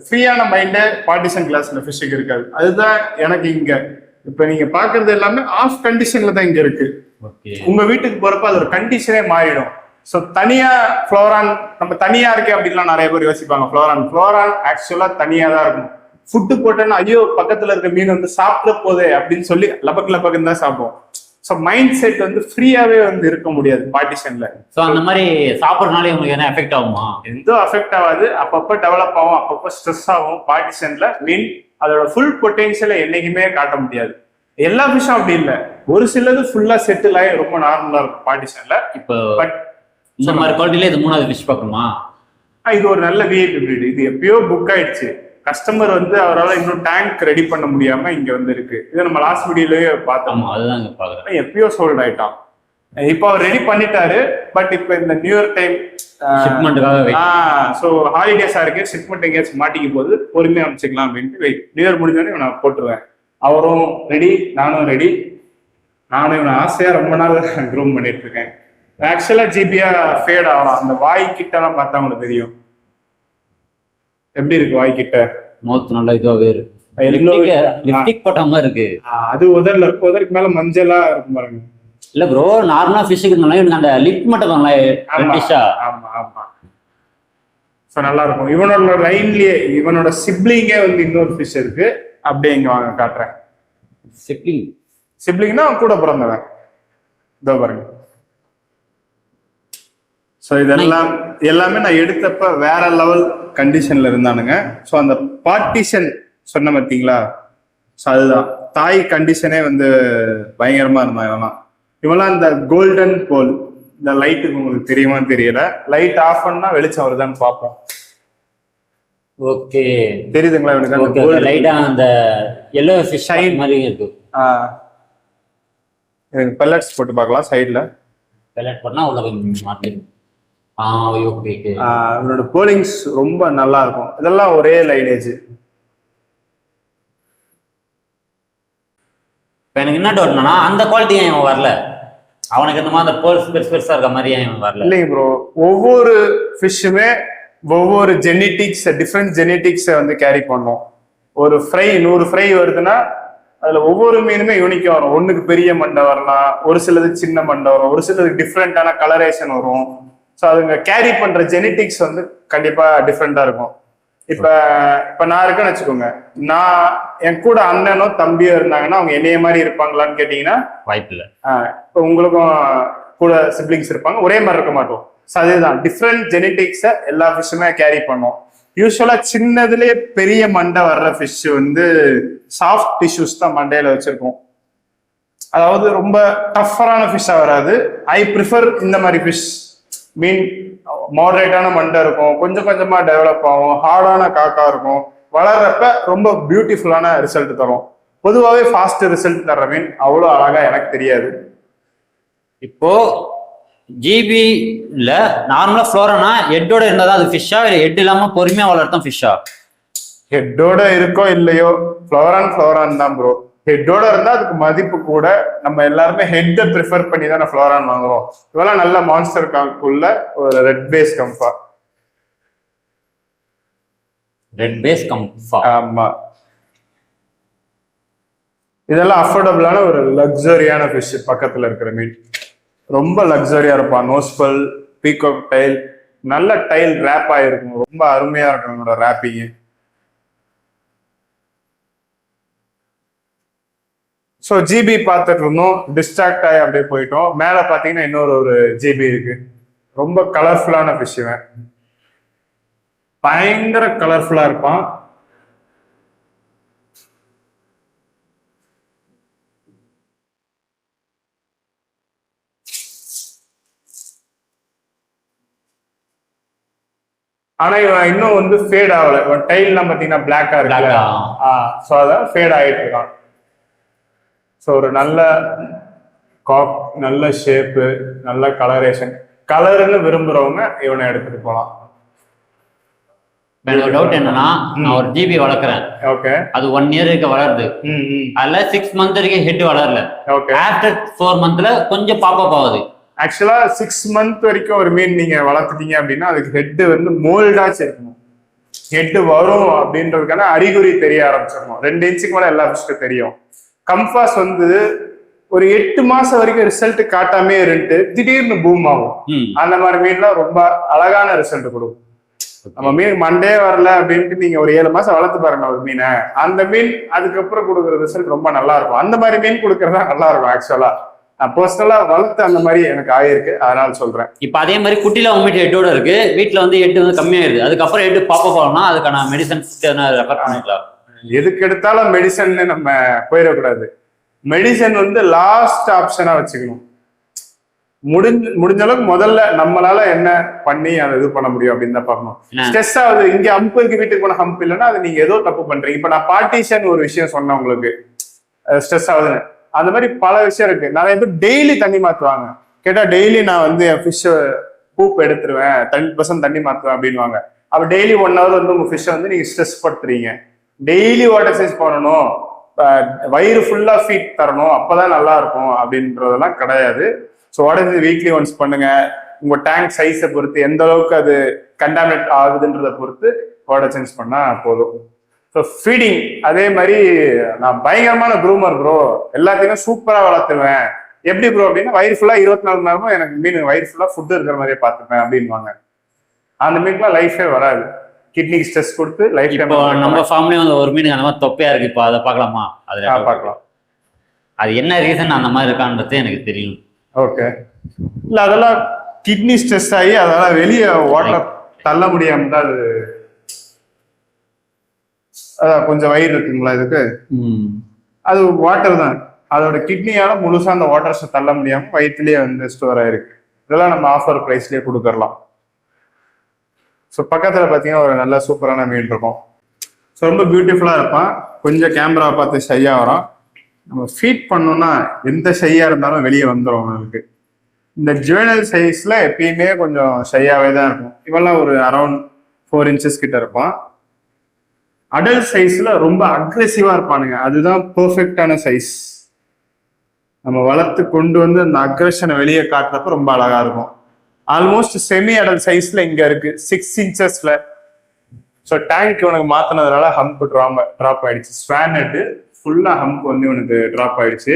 ஃப்ரீயான மைண்டே பார்ட்டிஷன் கிளாஸ்ல ஃபிஷ்ஷுக்கு இருக்காது. அதுதான் எனக்கு இங்க இப்ப நீங்க பாக்குறது எல்லாமே ஆஃப் கண்டிஷன்ல தான் இங்க இருக்கு. உங்க வீட்டுக்கு போறப்ப அது ஒரு கண்டிஷனே மாறிடும். ஸோ தனியா ஃப்ளோரான் நம்ம தனியா இருக்கே அப்படின்லாம் நிறைய பேர் யோசிப்பாங்க. ஃப்ளோரான் ஆக்சுவலா தனியா தான் இருக்கும். ஃபுட்டு போட்டேன்னா ஐயோ பக்கத்துல இருக்க மீன் வந்து சாப்பிட போதே அப்படின்னு சொல்லி லபக்குன்னு தான் சாப்பிடுவோம். ஸோ மைண்ட் செட் வந்து ஃப்ரீயாவே வந்து இருக்க முடியாது பார்ட்டிஷன்ல. ஸோ அந்த மாதிரி சாப்பிட்றதுனால உங்களுக்கு என்ன எஃபெக்ட் ஆகுமா? எதுவும் அஃபெக்ட் ஆகாது. அப்பப்போ டெவலப் ஆகும், அப்பப்போ ஸ்ட்ரெஸ் ஆகும். பார்ட்டிஷன்ல மீன் அதோட ஃபுல் பொட்டென்ஷியலை என்னைக்குமே காட்ட முடியாது. எல்லா ஃபிஷ்ஷும் அப்படி இல்லை. ஒரு சிலது ஃபுல்லா செட்டில் ஆகி ரொம்ப நார்மலா இருக்கும் பார்ட்டிஷன்ல. இப்போ பட் இந்த மாதிரி குவாலிட்டியில இது 3வது ஃபிஷ் பார்க்கணுமா? இது ஒரு நல்ல விஐபி பிரீடு. இது எப்பயோ புக் ஆயிடுச்சு. கஸ்டமர் வந்து அவரால் இன்னும் டேங்க் ரெடி பண்ண முடியாம இங்க வந்து இருக்கு. இதை நம்ம லாஸ்ட் வீடியோலயே பார்த்தோம். அதுதான் பாக்குறேன். எப்பயோ சோல்ட் ஆயிட்டான். இப்போ அவர் ரெடி பண்ணிட்டாரு. பட் இப்போ இந்த நியூ இயர் டைம் ஸோ ஹாலிடேஸா இருக்கு, ஷிப்மெண்ட் எங்கேயாச்சும் மாட்டிக்க போது பொறுமையா அமைச்சுக்கலாம் அப்படின்ட்டு நியூ இயர் முடிஞ்சோடனே நான் போட்டுருவேன். அவரும் ரெடி, நானும் ரெடி. நானும் இவனை ஆசையா ரொம்ப நாள் க்ரூம் பண்ணிட்டு இருக்கேன். ஆக்சுவலா ஜிபியா ஃபேட் ஆகலாம். அந்த வாய் கிட்ட எல்லாம் பார்த்தா உங்களுக்கு தெரியும் எப்படி இருக்கு. வாய் கிட்ட மவுத் நல்லா இதுவாகவே இருக்கு. லிப்டிக் போட்ட மாதிரி இருக்கு. அது உதர்ல இருக்கு. உதருக்கு மேல மஞ்சளா இருக்கும் பாருங்க. இல்ல ப்ரோ, நார்மலா ஃபிஷ்ஷுக்கு எனக்கு அந்த லிப் மட்டும் ஆமா ஆமா. ஸோ நல்லா இருக்கும். இவனோட லைன்லயே இவனோட சிப்ளிங்கே வந்து இன்னொரு ஃபிஷ் இருக்கு. அப்படியே இங்க வாங்க காட்டுறேன். சிப்ளிங்னா அவன் கூட பிறந்தவன். இதோ பாருங்க. ஸோ இதெல்லாம் எல்லாமே நான் எடுத்தப்ப வேற லெவல் கண்டிஷன்ல இருந்தானுங்க. ஸோ அந்த பார்ட்டிஷன் சொன்ன பார்த்தீங்களா? ஸோ அதுதான் தாய் கண்டிஷனே வந்து பயங்கரமா இருந்தான். இவெல்லாம் இந்த கோல்டன் போல், இந்த லைட்டுக்கு உங்களுக்கு தெரியுமா தெரியல. லைட் ஆஃப் பண்ணா வெளிச்சம் வருதான்னு பார்ப்போம். ஓகே, தெரியுதுங்களா? இவனுக்கு லைட்டா அந்த yellow fish ஷைன் மாதிரி இருக்கு. எனக்கு பெல்லட்ஸ் போட்டு பார்க்கலாம். சைடுல பெல்லட் பண்ணா உள்ள மாட்டிடும். இவனோட போலிங்ஸ் ரொம்ப நல்லா இருக்கும். இதெல்லாம் ஒரே லைனேஜ். எனக்கு என்ன டவுட்னா அந்த குவாலிட்டி ஏன் இவன் வரல? அவனுக்கு இந்த மாதிரி பேர்ஸ் பெருசா இருக்க மாதிரி ஏன் இவன் வரல? இல்லைங்க ப்ரோ, ஒவ்வொரு ஃபிஷ்ஷுமே ஒவ்வொரு ஜெனட்டிக்ஸ், டிஃப்ரெண்ட் ஜெனட்டிக்ஸை வந்து கேரி பண்ணும். ஒரு ஃப்ரை 100 ஃப்ரை வருதுன்னா அதுல ஒவ்வொரு மீனுமே யூனிக்கா வரும். ஒண்ணுக்கு பெரிய மண்டை வரலாம், ஒரு சிலது சின்ன மண்டை வரும், ஒரு சிலதுக்கு டிஃப்ரெண்டான கலரேஷன் வரும். ஸோ அதுங்க கேரி பண்ற ஜெனட்டிக்ஸ் வந்து கண்டிப்பா டிஃப்ரெண்டா இருக்கும். இப்ப நான் இருக்கேன்னு வச்சுக்கோங்க. நான் என் கூட அண்ணனோ தம்பியோ இருந்தாங்கன்னா அவங்க என்னைய மாதிரி இருப்பாங்களான்னு கேட்டீங்கன்னா வாய்ப்பு இல்லை. இப்போ உங்களுக்கும் கூட சிப்ளிங்ஸ் இருப்பாங்க, ஒரே மாதிரி இருக்க மாட்டோம். ஸோ அதுதான் டிஃப்ரெண்ட் ஜெனட்டிக்ஸை எல்லா ஃபிஷ்ஷுமே கேரி பண்ணும். யூஸ்வலா சின்னதுலேயே பெரிய மண்டை வர்ற ஃபிஷ் வந்து சாஃப்ட் டிஷ்யூஸ் தான் மண்டையில வச்சிருக்கோம். அதாவது ரொம்ப டஃபரான ஃபிஷ்ஷா வராது. ஐ ப்ரிஃபர் இந்த மாதிரி ஃபிஷ். மீன் மாடரேட்டான மண்டை இருக்கும், கொஞ்சம் கொஞ்சமா டெவலப் ஆகும், ஹார்டான காக்கா இருக்கும். வளர்றப்ப ரொம்ப பியூட்டிஃபுல்லான ரிசல்ட் தரும். பொதுவாகவே ஃபாஸ்ட் ரிசல்ட் தர்ற மீன் அவ்வளோ அழகா எனக்கு தெரியாது. இப்போ ஜிபில நார்மலா ஃப்ளோரானா ஹெட்டோட இருந்தாதான் அது ஃபிஷ்ஷா, இல்லை ஹெட் இல்லாம பொறுமையா வளர்த்தும் ஃபிஷ்ஷா? ஹெட்டோட இருக்கோ இல்லையோ ஃப்ளோரான் தான் ப்ரோ. ஹெட்டோட இருந்தா அதுக்கு மதிப்பு கூட. நம்ம எல்லாருமே ஹெட்டை ப்ரிஃபர் பண்ணி தான் ஃப்ளோரான் வாங்குறோம். இதெல்லாம் நல்ல மான்ஸ்டர் காக்குள்ள ஒரு ரெட் பேஸ் கம்பா. ஆமா, இதெல்லாம் அஃபோர்டபுளான ஒரு லக்ஸரியான ஃபிஷ். பக்கத்துல இருக்கிற மீன் ரொம்ப லக்ஸரியா இருப்பான். நோஸ்பல், பீகாக் டைல், நல்ல டைல் ரேப் ஆயிருக்கும். ரொம்ப அருமையா இருக்கும் என்னோட ரேப்பிங். ஸோ ஜிபி பார்த்துட்டு இருந்தோம், டிஸ்ட்ராக்ட் ஆகி அப்படியே போயிட்டோம். மேலே பார்த்தீங்கன்னா இன்னொரு ஜிபி இருக்கு. ரொம்ப கலர்ஃபுல்லான ஃபிஷ். பயங்கர கலர்ஃபுல்லா இருப்பான். ஆனா இவன் இன்னும் வந்து ஃபேட் ஆகல. இவன் டைல்லாம் பாத்தீங்கன்னா பிளாக்கா இருக்கு. ஸோ அதான் ஃபேட் ஆகிட்டு இருக்கான். ஸோ ஒரு நல்ல காக், நல்ல ஷேப்பு, நல்ல கலரேஷன், கலர்னு விரும்புறவங்க இவனை எடுத்துட்டு போகலாம். எனக்கு ஒரு டவுட் என்னன்னா, நான் ஒரு ஜிபி வளர்க்குறேன். ஓகே. அது 1 இயருக்கு வளருது. அதுல 6 மந்த் வரைக்கும் ஹெட் வளரல. ஓகே. ஆஃப்டர் 4 மந்த்ல கொஞ்சம் பாப்பப் ஆகுது. ஆக்சுவலா 6 மந்த் வரைக்கும் ஒரு மீன் நீங்க வளர்த்துட்டீங்க அப்படின்னா அதுக்கு ஹெட் வந்து மோல்டாச்சு இருக்கணும். ஹெட் வரும் அப்படின்றதுக்கான அறிகுறி தெரிய ஆரம்பிச்சிடணும். 2 இன்ச்சுக்கு மேல எல்லா விஷயத்துக்கும் தெரியும். கம்பாஸ் வந்து ஒரு 8 மாசம் வரைக்கும் ரிசல்ட் காட்டாமே இருந்துட்டு திடீர்னு பூம் ஆகும். அந்த மாதிரி மீன்லாம் ரொம்ப அழகான ரிசல்ட் கொடுக்கும். நம்ம மீன் மண்டே வரல அப்படின்ட்டு நீங்க ஒரு 7 மாசம் வளர்த்து பாருங்க ஒரு மீனை, அந்த மீன் அதுக்கப்புறம் கொடுக்குற ரிசல்ட் ரொம்ப நல்லா இருக்கும். அந்த மாதிரி மீன் கொடுக்கறதா நல்லா இருக்கும். ஆக்சுவலா நான் பர்சனலா வளர்த்து அந்த மாதிரி எனக்கு ஆயிருக்கு, அதனால சொல்றேன். இப்ப அதே மாதிரி குட்டில உங்ககிட்ட ஹெட்டோட இருக்கு, வீட்டுல வந்து ஹெட் வந்து கம்மியாயிருது, அதுக்கப்புறம் ஹெட் பாப்பப் ஆகும்னா அதுக்கான மெடிசன் ரெஃபர் பண்ணிக்கலாம். எதுக்கு எடுத்தாலும் மெடிசன் நம்ம போயிடக்கூடாது. மெடிசன் வந்து லாஸ்ட் ஆப்ஷனா வச்சுக்கணும். முடிஞ்ச அளவுக்கு முதல்ல நம்மளால என்ன பண்ணி அதை இது பண்ண முடியும் அப்படின்னு தான் பார்க்கணும். ஸ்ட்ரெஸ் ஆகுது, இங்க ஹம்ப் இருக்கு, வீட்டுக்கு போன ஹம்ப் இல்லைன்னா அது நீங்க ஏதோ தப்பு பண்றீங்க. இப்ப நான் பார்ட்டிஷன் ஒரு விஷயம் சொன்னேன் உங்களுக்கு, ஸ்ட்ரெஸ் ஆகுதுன்னு. அந்த மாதிரி பல விஷயம் இருக்கு. நிறைய பேர் டெய்லி தண்ணி மாத்துவாங்க. கேட்டா டெய்லி நான் வந்து என் ஃபிஷ் பூப் எடுத்துருவேன், 10% தண்ணி மாத்துவேன் அப்படின்வாங்க. அப்ப டெய்லி 1 hour வந்து உங்க ஃபிஷ்ஷை வந்து நீங்க ஸ்ட்ரெஸ் படுத்துறீங்க. டெய்லி வாட்டர் சைஸ் பண்ணணும், வயிறு ஃபுல்லா ஃபீட் தரணும், அப்பதான் நல்லா இருக்கும் அப்படின்றதெல்லாம் கிடையாது. ஸோ வாட்டர் வீக்லி ஒன்ஸ் பண்ணுங்க. உங்க டேங்க் சைஸை பொறுத்து, எந்த அளவுக்கு அது கண்டாமினேட் ஆகுதுன்றதை பொறுத்து வாட்டர் சேஞ்ச் பண்ணா போதும். ஸோ ஃபீடிங் அதே மாதிரி, நான் பயங்கரமான க்ரூமர் ப்ரோ, எல்லாத்தையுமே சூப்பரா வளர்த்துவேன். எப்படி ப்ரோ அப்படின்னா, வயிறு ஃபுல்லா 24 மணி நேரமும் எனக்கு மீன் வயிறு ஃபுல்லா ஃபுட் இருக்கிற மாதிரியே பார்த்துப்பேன் அப்படின்வாங்க. அந்த மீனுக்குலாம் லைஃபே வராது. கிட்னிக்கு ஸ்ட்ரெஸ் கொடுத்து லைஃப் டைம். நம்ம ஃபார்ம்லயே வந்து ஒரு மீனுக்கு அந்த மாதிரி தொப்பையா இருக்கு, இப்போ அதை பார்க்கலாமா? அதுல பார்க்கலாம். அது என்ன ரீசன் அந்த மாதிரி இருக்கான்றது எனக்கு தெரியும். ஓகே. இல்ல அதெல்லாம் கிட்னி ஸ்ட்ரெஸ் ஆகி அதெல்லாம் வெளியே வாட்டர் தள்ள முடியாம தான் அது. அதான் கொஞ்சம் வயிறு இருக்குங்களா இதுக்கு, அது வாட்டர் தான். அதோட கிட்னியால முழுசா அந்த வாட்டர்ஸை தள்ள முடியாம வயிற்றுலயே வந்து ஸ்டோர் ஆயிருக்கு. இதெல்லாம் நம்ம ஆஃபர் பிரைஸ்லயே கொடுத்துடலாம். ஸோ பக்கத்துல பாத்தீங்கன்னா ஒரு நல்ல சூப்பரான மீன் இருக்கும். ஸோ ரொம்ப பியூட்டிஃபுல்லா இருப்பான். கொஞ்சம் கேமரா பார்த்து ஷையா வரும். நம்ம ஃபீட் பண்ணோம்னா எந்த ஷையா இருந்தாலும் வெளியே வந்துடும் அவங்களுக்கு. இந்த ஜுவனல் சைஸ்ல எப்பயுமே கொஞ்சம் ஷையாவே தான் இருக்கும். இவெல்லாம் ஒரு அரௌண்ட் 4 inches கிட்ட இருப்பான். அடல்ட் சைஸ்ல ரொம்ப அக்ரெசிவா இருப்பானுங்க. அதுதான் பெர்ஃபெக்டான சைஸ். நம்ம வளர்த்து கொண்டு வந்து அந்த அக்ரெஷனை வெளியே காட்டுறப்ப ரொம்ப அழகா இருக்கும். ஆல்மோஸ்ட் செமி அடல்ட் சைஸ்ல இங்க இருக்கு 6 inchesல. ஸோ டேங்க் உனக்கு மாத்தினதுனால ஹம்ப் ட்ராப் ஆயிடுச்சு. ஸ்வான் ஹெட் ஃபுல்லா ஹம்ப் வந்து உனக்கு ட்ராப் ஆயிடுச்சு.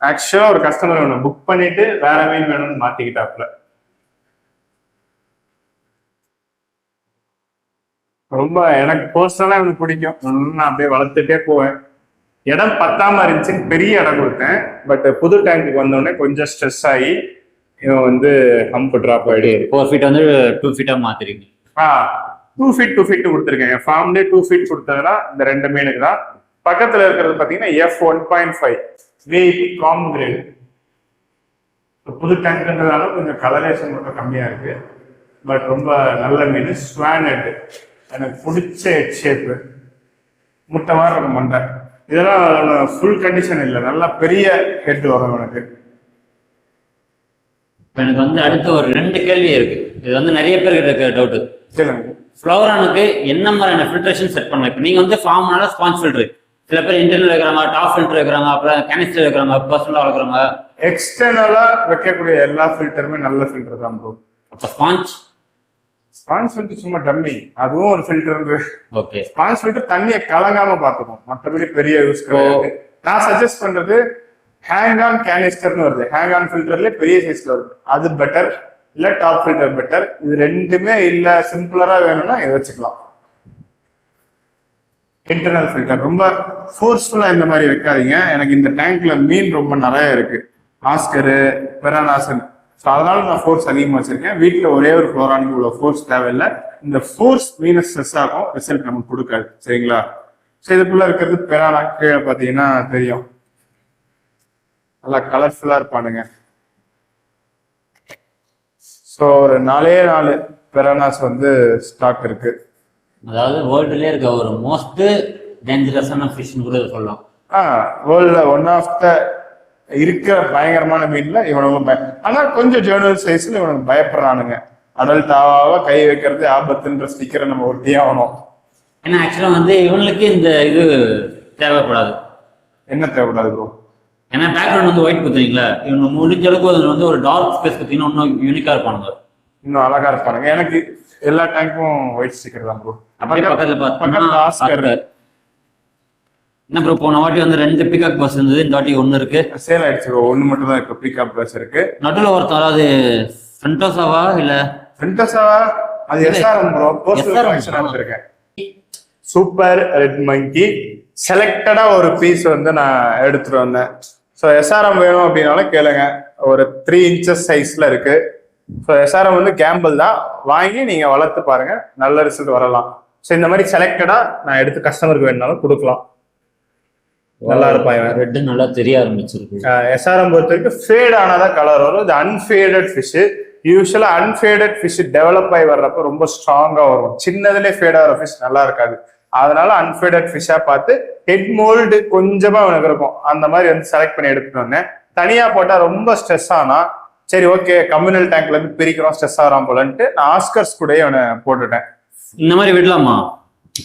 ஆக்சுவலா ஒரு கஸ்டமர் ஒன்று புக் பண்ணிட்டு வேற மீன் வேணும்னு மாத்திக்கிட்டாப்ல. ரொம்ப எனக்கு பர்சனலா எனக்கு பிடிக்கும். நான் அப்படியே வளர்த்துட்டே போவேன். இடம் பத்தாம இருந்துச்சுன்னு பெரிய இடம் கொடுத்தேன். பட் புது டேங்க்கு வந்தோடனே கொஞ்சம் ஸ்ட்ரெஸ் ஆகி இவன் வந்து ஹம்ப் ட்ராப் ஆயிடு. 4 feet வந்து 2 feet மாத்திருக்கீங்க. 2 feet கொடுத்துருக்கேன். என் ஃபார்ம்லேயே 2 feet கொடுத்ததுன்னா இந்த 2 மீனுக்கு தான். பக்கத்துல இருக்கிறது பாத்தீங்கன்னா F1.5 VIP காம் கிரேட். புது டேங்க்ன்றதால கொஞ்சம் கலரேஷன் மட்டும் கம்மியா இருக்கு. பட் ரொம்ப நல்ல மீன். ஸ்வான் ஹெட் எனக்கு பிடிச்ச ஹெட் ஷேப்பு. முட்டை மாதிரி இருக்கும் மண்டை. இதெல்லாம் ஃபுல் கண்டிஷன் இல்லை, நல்லா பெரிய ஹெட் வரும் எனக்கு. எனக்கு வந்து அடுத்து ஒரு 2 கேள்வி இருக்கு. இது வந்து நிறைய பேருக்கு இருக்க டவுட். சொல்லுங்க. ஃப்ளவரானுக்கு என்ன மாதிரியான ஃபில்ட்ரேஷன் செட் பண்ணலாம்? இப்போ நீங்க வந்து ஃபார்ம்னால ஸ்பான்ஸ் ஃபில்டர், சில பேர் இன்டர்னல் வைக்கிறாங்க, டாப் ஃபில்டர் வைக்கிறாங்க, அப்புறம் கேனிஸ்டர் வைக்கிறாங்க, பர்சனலா வளர்க்குறாங்க. எக்ஸ்டர்னலா வைக்கக்கூடிய எல்லா ஃபில்டருமே நல்ல ஃபில்டர் தான் ப்ரோ. அப்போ ஸ்பான்ஸ் வந்து சும்மா டம்மி, அதுவும் ஒரு ஃபில்டர். ஓகே. ஸ்பான்ஸ் ஃபில்டர் தண்ணியை கலங்காம பார்த்துக்கும், மற்றபடி பெரிய யூஸ் கிடையாது. நான் சஜஸ்ட் பண்றது ஹேங் ஆன் கேனிஸ்டர்னு வருது. ஹேங் ஆன் ஃபில்டர்ல பெரிய சைஸ்ல வருது, அது பெட்டர். இல்ல டாப் ஃபில்டர் பெட்டர். இது ரெண்டுமே இல்ல சிம்பிளரா வேணும்னா இதை வச்சுக்கலாம். இன்டர்னல் ஃபில்டர் ரொம்ப ஃபோர்ஸ்ஃபுல்லா இந்த மாதிரி வைக்காதீங்க. எனக்கு இந்த டேங்க்ல மீன் ரொம்ப நிறைய இருக்கு, ஆஸ்கரு, பெரானாசன். ஸோ அதனால நான் ஃபோர்ஸ் அதிகமாக வச்சிருக்கேன். வீட்டில் ஒரே ஒரு ஃப்ளோரானுக்கு இவ்வளோ ஃபோர்ஸ் தேவையில்லை. இந்த ஃபோர்ஸ் மீனை ஸ்ட்ரெஸ் ஆகும், ரிசல்ட் நமக்கு கொடுக்காது. சரிங்களா? ஸோ இதுக்குள்ள இருக்கிறது பெரானா. கீழே பார்த்தீங்கன்னா தெரியும், நல்லா கலர்ஃபுல்லா இருப்பானுங்க. ஸோ ஒரு 4 பெரானாஸ் வந்து ஸ்டாக் இருக்கு. அதாவது வேர்ல்டுலேயே இருக்க ஒரு மோஸ்ட் டேஞ்சரஸான ஃபிஷ்னு கூட சொல்லலாம். வேர்ல்ட்ல ஒன் ஆஃப் த இருக்கிற பயங்கரமான மீன்ல இவனுங்க ஆனா கொஞ்சம் ஜேர்னல் சைஸ்ல இவனுக்கு பயப்படுறானுங்க. அடல்ட் ஆவா கை வைக்கிறது ஆபத்துன்ற ஸ்டிக்கரை நம்ம ஒட்டியே ஆகணும். ஏன்னா ஆக்சுவலா வந்து இவங்களுக்கு இந்த இது தேவைப்படாது. என்ன தேவைப்படாது ப்ரோ? ஏன்னா பேக்ரவுண்ட் வந்து ஒயிட் குத்துறீங்களா, இவங்க முடிஞ்ச அளவுக்கு அதில் வந்து ஒரு டார்க் ஸ்பேஸ் குத்திங்கன்னா இன்னும் யூனிக்கா இருப்பானுங்க, இன்னும் அழகா இருப்பானுங்க. எனக்கு எல்லா டேங்க்கும் ஒயிட் ஸ்டிக்கர் தான் ப்ரோ. அப்படியே பக்கத்துல பக்கத்துல ஆஸ்கர் என்ன ப்ரோ, போன வாட்டி வந்து 2 பிகாக் பஸ் இருந்தது, இந்த வாட்டி 1 இருக்கு. சேல் ஆயிடுச்சு ப்ரோ. 1 மட்டும் தான் இருக்கு. பிக்அப் பஸ் இருக்கு. நடுவில் ஒருத்தர், அதாவது ஃப்ரண்டோசாவா இல்ல ஃப்ரண்டோசாவா? அது எஸ்ஆர்எம் ப்ரோ. போஸ்டல் கலெக்ஷன் எடுத்திருக்கேன். சூப்பர் ரெட் மங்கி செலக்டடா ஒரு பீஸ் வந்து நான் எடுத்துட்டு வந்தேன். ஸோ எஸ்ஆர்எம் வேணும் அப்படின்னாலும் கேளுங்க. ஒரு 3 inches சைஸ்ல இருக்கு. ஸோ எஸ்ஆர்எம் வந்து கேம்பிள் தான், வாங்கி நீங்க வளர்த்து பாருங்க, நல்ல ரிசல்ட் வரலாம். ஸோ இந்த மாதிரி செலக்டடா நான் எடுத்து கஸ்டமருக்கு வேணுனாலும் கொடுக்கலாம். நல்லா இருப்பாங்க. ரெட் நல்லா தெரிய ஆரம்பிச்சிருக்கு. எஸ்ஆர்எம் பொறுத்த வரைக்கும் ஃபேட் ஆனாதான் கலர் வரும். இது அன்ஃபேடட் ஃபிஷ். யூஸ்வலா அன்ஃபேடட் ஃபிஷ் டெவலப் ஆகி வர்றப்ப ரொம்ப ஸ்ட்ராங்கா வரும். சின்னதுலேயே ஃபேட் ஆகிற ஃபிஷ் நல்லா இருக்காது. அதனால அன்ஃபேடட் ஃபிஷ்ஷா பார்த்து ஹெட் மோல்டு கொஞ்சமா உனக்கு இருக்கும், அந்த மாதிரி வந்து செலக்ட் பண்ணி எடுத்துட்டு வந்தேன். தனியா போட்டா ரொம்ப ஸ்ட்ரெஸ் ஆனா சரி ஓகே கம்யூனல் டேங்க்ல இருந்து பிரிக்கிறோம், ஸ்ட்ரெஸ் ஆகிறான் போலன்ட்டு நான் ஆஸ்கர்ஸ் கூடயே அவனை போட்டுட்டேன். இந்த மாதிரி விடலாமா?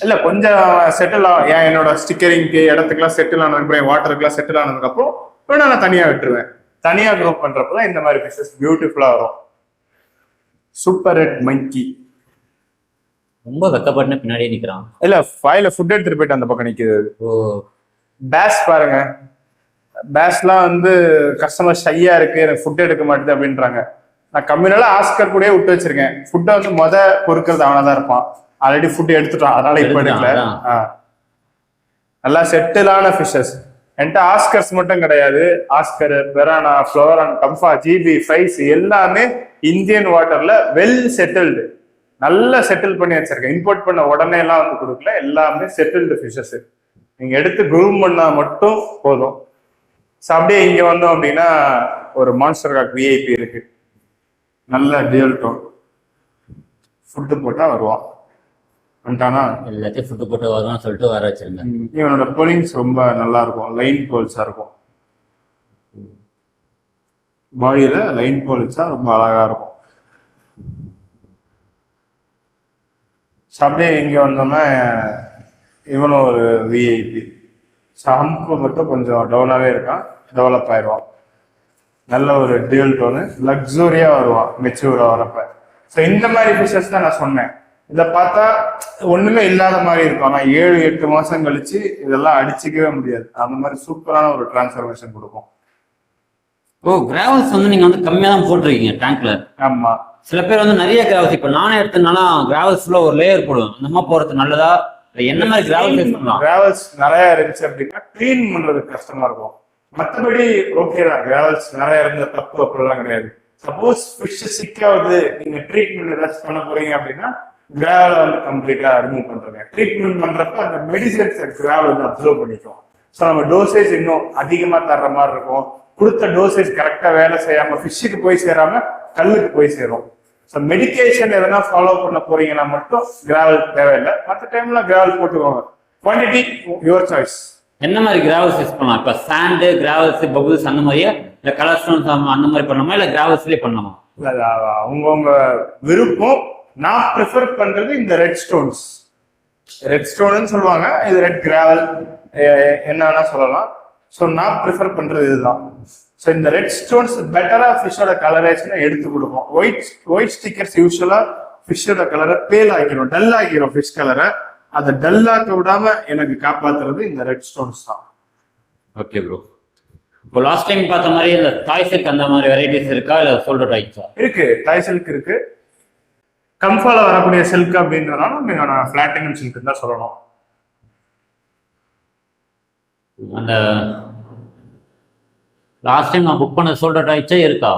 இல்ல கொஞ்சம் செட்டில் ஆகும். ஏன் என்னோட ஸ்டிக்கரிங்க்கு இடத்துக்குலாம் செட்டில் ஆனதுக்கப்புறம், வாட்டருக்குலாம் செட்டில் ஆனதுக்கப்புறம் வேணா நான் தனியா விட்டுருவேன். தனியா க்ரோப் பண்றப்பதான் இந்த மாதிரி பிசஸ் பியூட்டிஃபுல்லா வரும். சூப்பர் ரெட் மங்கி ரொம்ப வெக்கப்பட்டு பின்னாடியே நிக்கிறான். இல்ல வாயில ஃபுட் எடுத்துட்டு போயிட்டு அந்த பக்கம் நிக்குது. ஓ, பேஸ் பாருங்க. பேஸ்லாம் வந்து கஸ்டமர் ஷையா இருக்கு, எனக்கு ஃபுட் எடுக்க மாட்டேது அப்படின்றாங்க. நான் கம்யூனலா ஆஸ்கர் கூடயே விட்டு வச்சிருக்கேன். ஃபுட்டை வந்து பொறுக்கிறது அவனதான் இருப்பான். ஆல்ரெடி ஃபுட் எடுத்துட்டான், அதனால இப்ப எடுக்கல. நல்லா செட்டிலான ஃபிஷஸ் என்கிட்ட. ஆஸ்கர்ஸ் மட்டும் கிடையாது, ஆஸ்கர், பெரானா, ஃப்ளோரான், கம்ஃபா, ஜிபி, ஃபைஸ் எல்லாமே இந்தியன் வாட்டர்ல வெல் செட்டில்டு, நல்லா செட்டில் பண்ணி வச்சிருக்கேன். இம்போர்ட் பண்ண உடனே எல்லாம் வந்து கொடுக்கல, எல்லாமே செட்டில்டு ஃபிஷஸ். நீங்க எடுத்து க்ரூம் பண்ணா மட்டும் போதும். ஸோ அப்படியே இங்க வந்தோம் அப்படின்னா ஒரு மான்ஸ்டர் காக் விஐபி இருக்கு, நல்ல டியூல் டோன். ஃபுட்டு போட்டா வருவான். வந்துட்டானா எல்லாத்தையும் ஃபுட்டு போட்டு வருவான்னு சொல்லிட்டு வர வச்சிருந்தேன். இவனோட போலிங்ஸ் ரொம்ப நல்லா இருக்கும், லைன் போல்ஸா இருக்கும். பாடியில லைன் போல்ஸா ரொம்ப அழகா இருக்கும். அப்படியே இங்க வந்தோம்னா இவனும் ஒரு விஐபி. ஹம்ப் மட்டும் கொஞ்சம் டவுனாவே இருக்கான், டெவலப் ஆயிடுவான். நல்ல ஒரு டியூல் டோனு, லக்ஸூரியா வருவான் மெச்சூரா வரப்ப. ஸோ இந்த மாதிரி ஃபிஷஸ் தான் நான் சொன்னேன். இதை பார்த்தா ஒண்ணுமே இல்லாத மாதிரி இருக்கும், ஆனா 7-8 மாசம் கழிச்சு இதெல்லாம் அடிச்சுக்கவே முடியாது. அந்த மாதிரி சூப்பரான ஒரு டிரான்ஸ்ஃபர்மேஷன் கொடுக்கும். ஓ, கிராவல்ஸ் வந்து நீங்க வந்து கம்மியா தான் போட்டிருக்கீங்க டேங்க்ல. ஆமா, சில பேர் வந்து நிறைய கிராவல்ஸ், இப்ப நானே எடுத்தனால கிராவல்ஸ்ல ஒரு லேயர் போடுவேன். அந்த மாதிரி போறது நல்லதா? என்ன மாதிரி கிராவல்ஸ் நிறைய இருந்துச்சு அப்படின்னா கிளீன் பண்றது கஷ்டமா இருக்கும். மற்றபடி ஓகே தான், கிராவல்ஸ் நிறைய இருந்த தப்பு அப்படிலாம் கிடையாது. சப்போஸ் ஃபிஷ் சிக்காவது நீங்க ட்ரீட்மெண்ட் ஏதாச்சும் பண்ண போறீங்க அப்படின்னா கிராவலை வந்து கம்ப்ளீட்டா ரிமூவ் பண்றீங்க. ட்ரீட்மெண்ட் பண்றப்ப அந்த மெடிசன்ஸ் கிராவல் வந்து அப்சர்வ் பண்ணிக்கும். ஸோ நம்ம டோசேஜ் இன்னும் அதிகமா தர்ற மாதிரி இருக்கும். கொடுத்த டோசேஜ் கரெக்டா வேலை செய்யாம ஃபிஷ்ஷுக்கு போய் சேராம கல்லுக்கு போய் சேரும். ஸோ மெடிக்கேஷன் எதனா ஃபாலோ பண்ண போறீங்கன்னா மட்டும் கிராவல் தேவையில்லை. மற்ற டைம்ல கிராவல் போட்டுக்கோங்க. Quantity your choice. என்ன மாதிரி கிராவல்ஸ் யூஸ் பண்ணலாம்? இப்ப சாண்டு, கிராவல்ஸ், பபுள்ஸ் அந்த மாதிரியா, இல்ல கலர் ஸ்டோன்ஸ் அந்த மாதிரி பண்ணலாமா, இல்ல கிராவல்ஸ்லயே பண்ணலாமா? இல்ல அவங்கவுங்க விருப்பம். நான் ப்ரிஃபர் பண்றது இந்த ரெட் ஸ்டோன்ஸ். ரெட் ஸ்டோன்னு சொல்லுவாங்க, இது ரெட் கிராவல் என்னன்னா சொல்லலாம். ஸோ நான் ப்ரிஃபர் பண்றது இதுதான். ஸோ இந்த ரெட் ஸ்டோன்ஸ் பெட்டரா ஃபிஷ்ஷோட கலரேஷனை எடுத்து கொடுக்கும். ஒயிட் ஸ்டிக்கர்ஸ் யூஸ்வலா ஃபிஷ்ஷோட கலரை பேல் ஆக்கிரும், டல் ஆக்கிரும் ஃபிஷ் கலரை. அதை டல்லாக்க விடாம எனக்கு காப்பாத்துறது இந்த ரெட் ஸ்டோன்ஸ் தான். Okay bro. இப்போ லாஸ்ட் டைம் பார்த்த மாதிரி இந்த தாய் சில்க் அந்த மாதிரி வெரைட்டிஸ் இருக்கா, இல்ல சோல்டர் டைப்ஸா? இருக்கு, தாய் சில்க் இருக்கு. கம்ஃபால வரக்கூடிய சில்க் அப்படின்றதுனால நான் ஃபிளாட்டினம் சில்க் தான் சொல்லணும். அந்த லாஸ்ட் டைம் நான் புக் பண்ண சோல்டர் டைப்ஸே இருக்கா?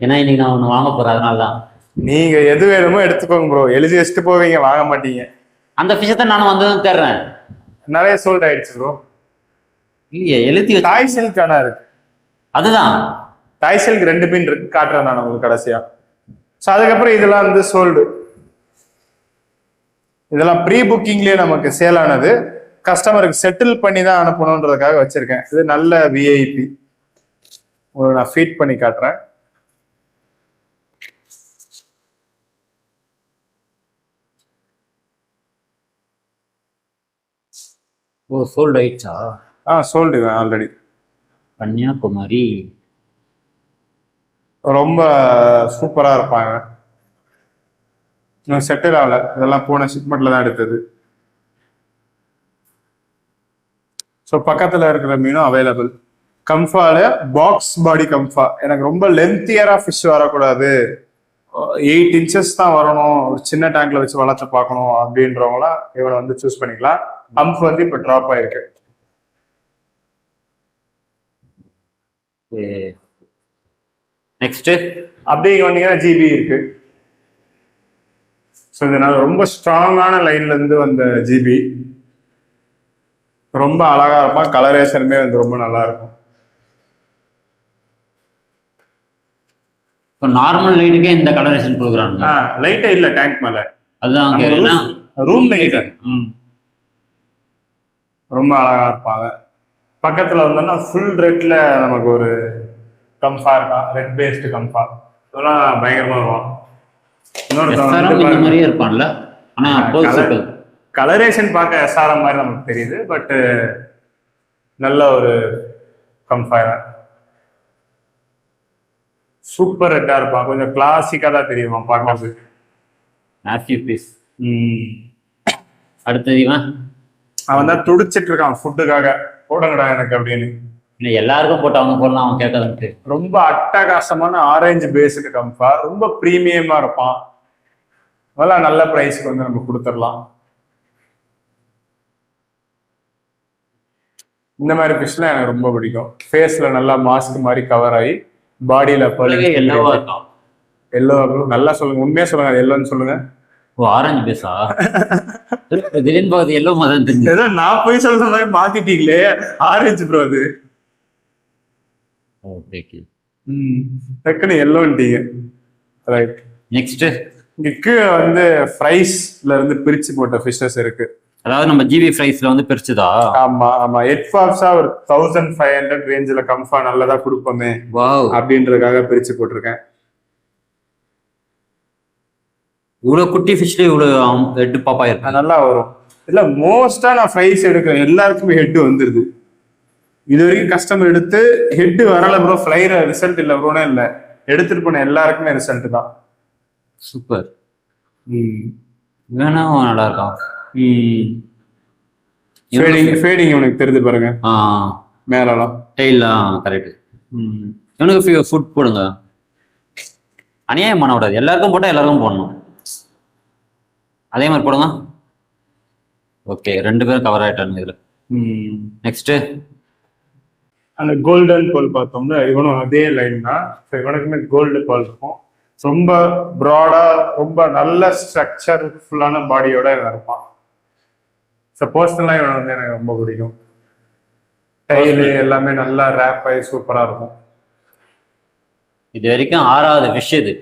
ஏன்னா இன்னைக்கு நான் ஒன்று வாங்க போறேன், அதனால தான். நீங்க எது வேணுமோ எடுத்துக்கோங்க ப்ரோ, எழுதி வச்சுட்டு போவீங்க, வாங்க மாட்டீங்க. அந்த ஃபிஷத்தை நானும் வந்து தேடுறேன். நிறைய சோல்ட் ஆயிடுச்சு ப்ரோ. இல்லையே, எழுதி தாய் சில்க் ஆனா இருக்கு. அதுதான் தாய் சில்க் 2 பின் இருக்கு, காட்டுறேன் நான் உங்களுக்கு கடைசியா. ஸோ அதுக்கப்புறம் இதெல்லாம் வந்து சோல்டு. இதெல்லாம் ப்ரீ புக்கிங்லயே நமக்கு சேல் ஆனது. கஸ்டமருக்கு செட்டில் பண்ணி தான் அனுப்பணுன்றதுக்காக வச்சிருக்கேன். இது நல்ல விஐபி. உங்களுக்கு நான் ஃபீட் பண்ணி காட்டுறேன். ஓ சோல்ட் ஆயிடுச்சா? Sold already. கன்னியாகுமரி. ரொம்ப சூப்பரா இருப்பாங்க. இன்னும் செட்டில் ஆகல, இதெல்லாம் போன ஷிப்மெண்ட்ல தான் எடுத்தது. ஸோ பக்கத்துல இருக்கிற மீனும் அவைலபிள். கம்ஃபால பாக்ஸ் பாடி கம்ஃபா. எனக்கு ரொம்ப லென்த்தியரா ஃபிஷ் வரக்கூடாது, 8 இன்ச்சஸ் தான் வரணும், ஒரு சின்ன டேங்க்ல வச்சு வளர்த்து பார்க்கணும் அப்படின்றவங்களாம் இவனை வந்து சூஸ் பண்ணிக்கலாம். ஹம்ப் வந்து இப்போ ட்ராப் ஆயிருக்கு. நெக்ஸ்ட் அப்படியே வந்தீங்கன்னா ஜிபி இருக்கு. ஸோ இதனால ரொம்ப ஸ்ட்ராங்கான லைன்ல இருந்து வந்த ஜிபி. ரொம்ப அழகா இருப்பான், கலரேஷனுமே வந்து ரொம்ப நல்லா இருக்கும். இப்போ நார்மல் லைட்டுக்கே இந்த கலரேஷன் கொடுக்குறாங்க. லைட்டே இல்ல டேங்க் மேல, அதுதான் ரூம் லைட். ரொம்ப அழகா இருப்பாங்க. பக்கத்துல வந்தோம்னா ஃபுல் ரெட்ல நமக்கு ஒரு கம்ஃபா இருக்கா, ரெட் பேஸ்ட் கம்ஃபா. இதெல்லாம் பயங்கரமா இருக்கும். இந்த மாதிரியே இருப்பான்ல, ஆனா கலரேஷன் பார்க்க எஸ்ஆர்எம் மாதிரி நமக்கு தெரியுது, பட் நல்ல ஒரு கம்ஃபா. சூப்பர் ரெட்டா இருப்பான், கொஞ்சம் கிளாசிக்கா தான் தெரியுமா பார்க்கறதுக்கு. மேத்யூ பீஸ். அடுத்தது இவன் அவன் தான் துடிச்சிட்டு இருக்கான் ஃபுட்டுக்காக, போடுங்கடா எனக்கு அப்படின்னு. எல்லாருக்கும் போட்டு அவங்க போடலாம், அவன் கேட்கறதுக்கு. ரொம்ப அட்டகாசமான ஆரஞ்சு பேஸ்டு கம்ஃபா, ரொம்ப ப்ரீமியமா இருப்பான். அதெல்லாம் நல்ல பிரைஸ்க்கு வந்து நம்ம கொடுத்துடலாம். இந்த மாதிரி ஃபிஷ்லாம் எனக்கு ரொம்ப பிடிக்கும். ஃபேஸ்ல நல்லா மாஸ்க் மாதிரி கவர் ஆகி பாடியில எல்லோ. நல்லா சொல்லுங்க, உண்மையா சொல்லுங்க, அது எல்லோன்னு சொல்லுங்க. ஓ ஆரஞ்சு பேஸா? திடீர்னு பார்த்து எல்லோ மாதிரி தெரிஞ்சு. ஏதோ நான் போய் சொல்ற மாதிரி மாத்திட்டீங்களே, ஆரஞ்சு ப்ரோ அது. டக்குன்னு எல்லோன்ட்டீங்க. ரைட். நெக்ஸ்ட் இங்க வந்து ஃப்ரைஸ்ல இருந்து பிரிச்சு போட்ட ஃபிஷஸ் இருக்கு. அதாவது நம்ம ஜிபி ஃப்ரைஸ்ல வந்து பிரிச்சுதா? ஆமா ஆமா. எட்ஃபாப்ஸா ஒரு 1500 ரேஞ்சில கம்ஃபா நல்லதா கொடுப்போமே அப்படின்றதுக்காக பிரிச்சு போட்டிருக்கேன். இவ்வளவு குட்டி ஃபிஷ்ல இவ்வளவு ஹெட் பாப்பா இருக்கு, நல்லா வரும். இல்ல மோஸ்டா நான் ஃப்ரைஸ் எடுக்கிறேன், எல்லாருக்குமே ஹெட் வந்துருது. இது வரைக்கும் கஸ்டமர் எடுத்து ஹெட் வரல ப்ரோ, ஃப்ளைல ரிசல்ட் இல்ல ப்ரோனே இல்ல, எடுத்துட்டு போன எல்லாருக்குமே ரிசல்ட் தான். சூப்பர். வேணா நல்லா இருக்கான். ஃபேடிங் உனக்கு தெரிஞ்சு பாருங்க, மேலலாம் டெய்லாம் கரெக்ட். இவனுக்கு ஃபுட் போடுங்க, அநியாயம் பண்ண விடாது. எல்லாருக்கும் போட்டா எல்லாருக்கும் போடணும், அதே மாதிரி போடுங்க. ஓகே, 2 பேரும் கவர் ஆயிட்டாங்க இதுல. நெக்ஸ்ட் அந்த கோல்டன் பால் பார்த்தோம்னா இவனும் அதே லைன் தான். இவனுக்குமே கோல்டு பால் இருக்கும். ரொம்ப ப்ராடா, ரொம்ப நல்ல ஸ்ட்ரக்சர் ஃபுல்லான பாடியோட இருப்பான். பர்சனலா இவன் வந்து எனக்கு ரொம்ப பிடிக்கும். டைலு எல்லாமே நல்லா ரேப் ஆகி சூப்பரா இருக்கும். இது வரைக்கும் 6வது ஃபிஷ் இது.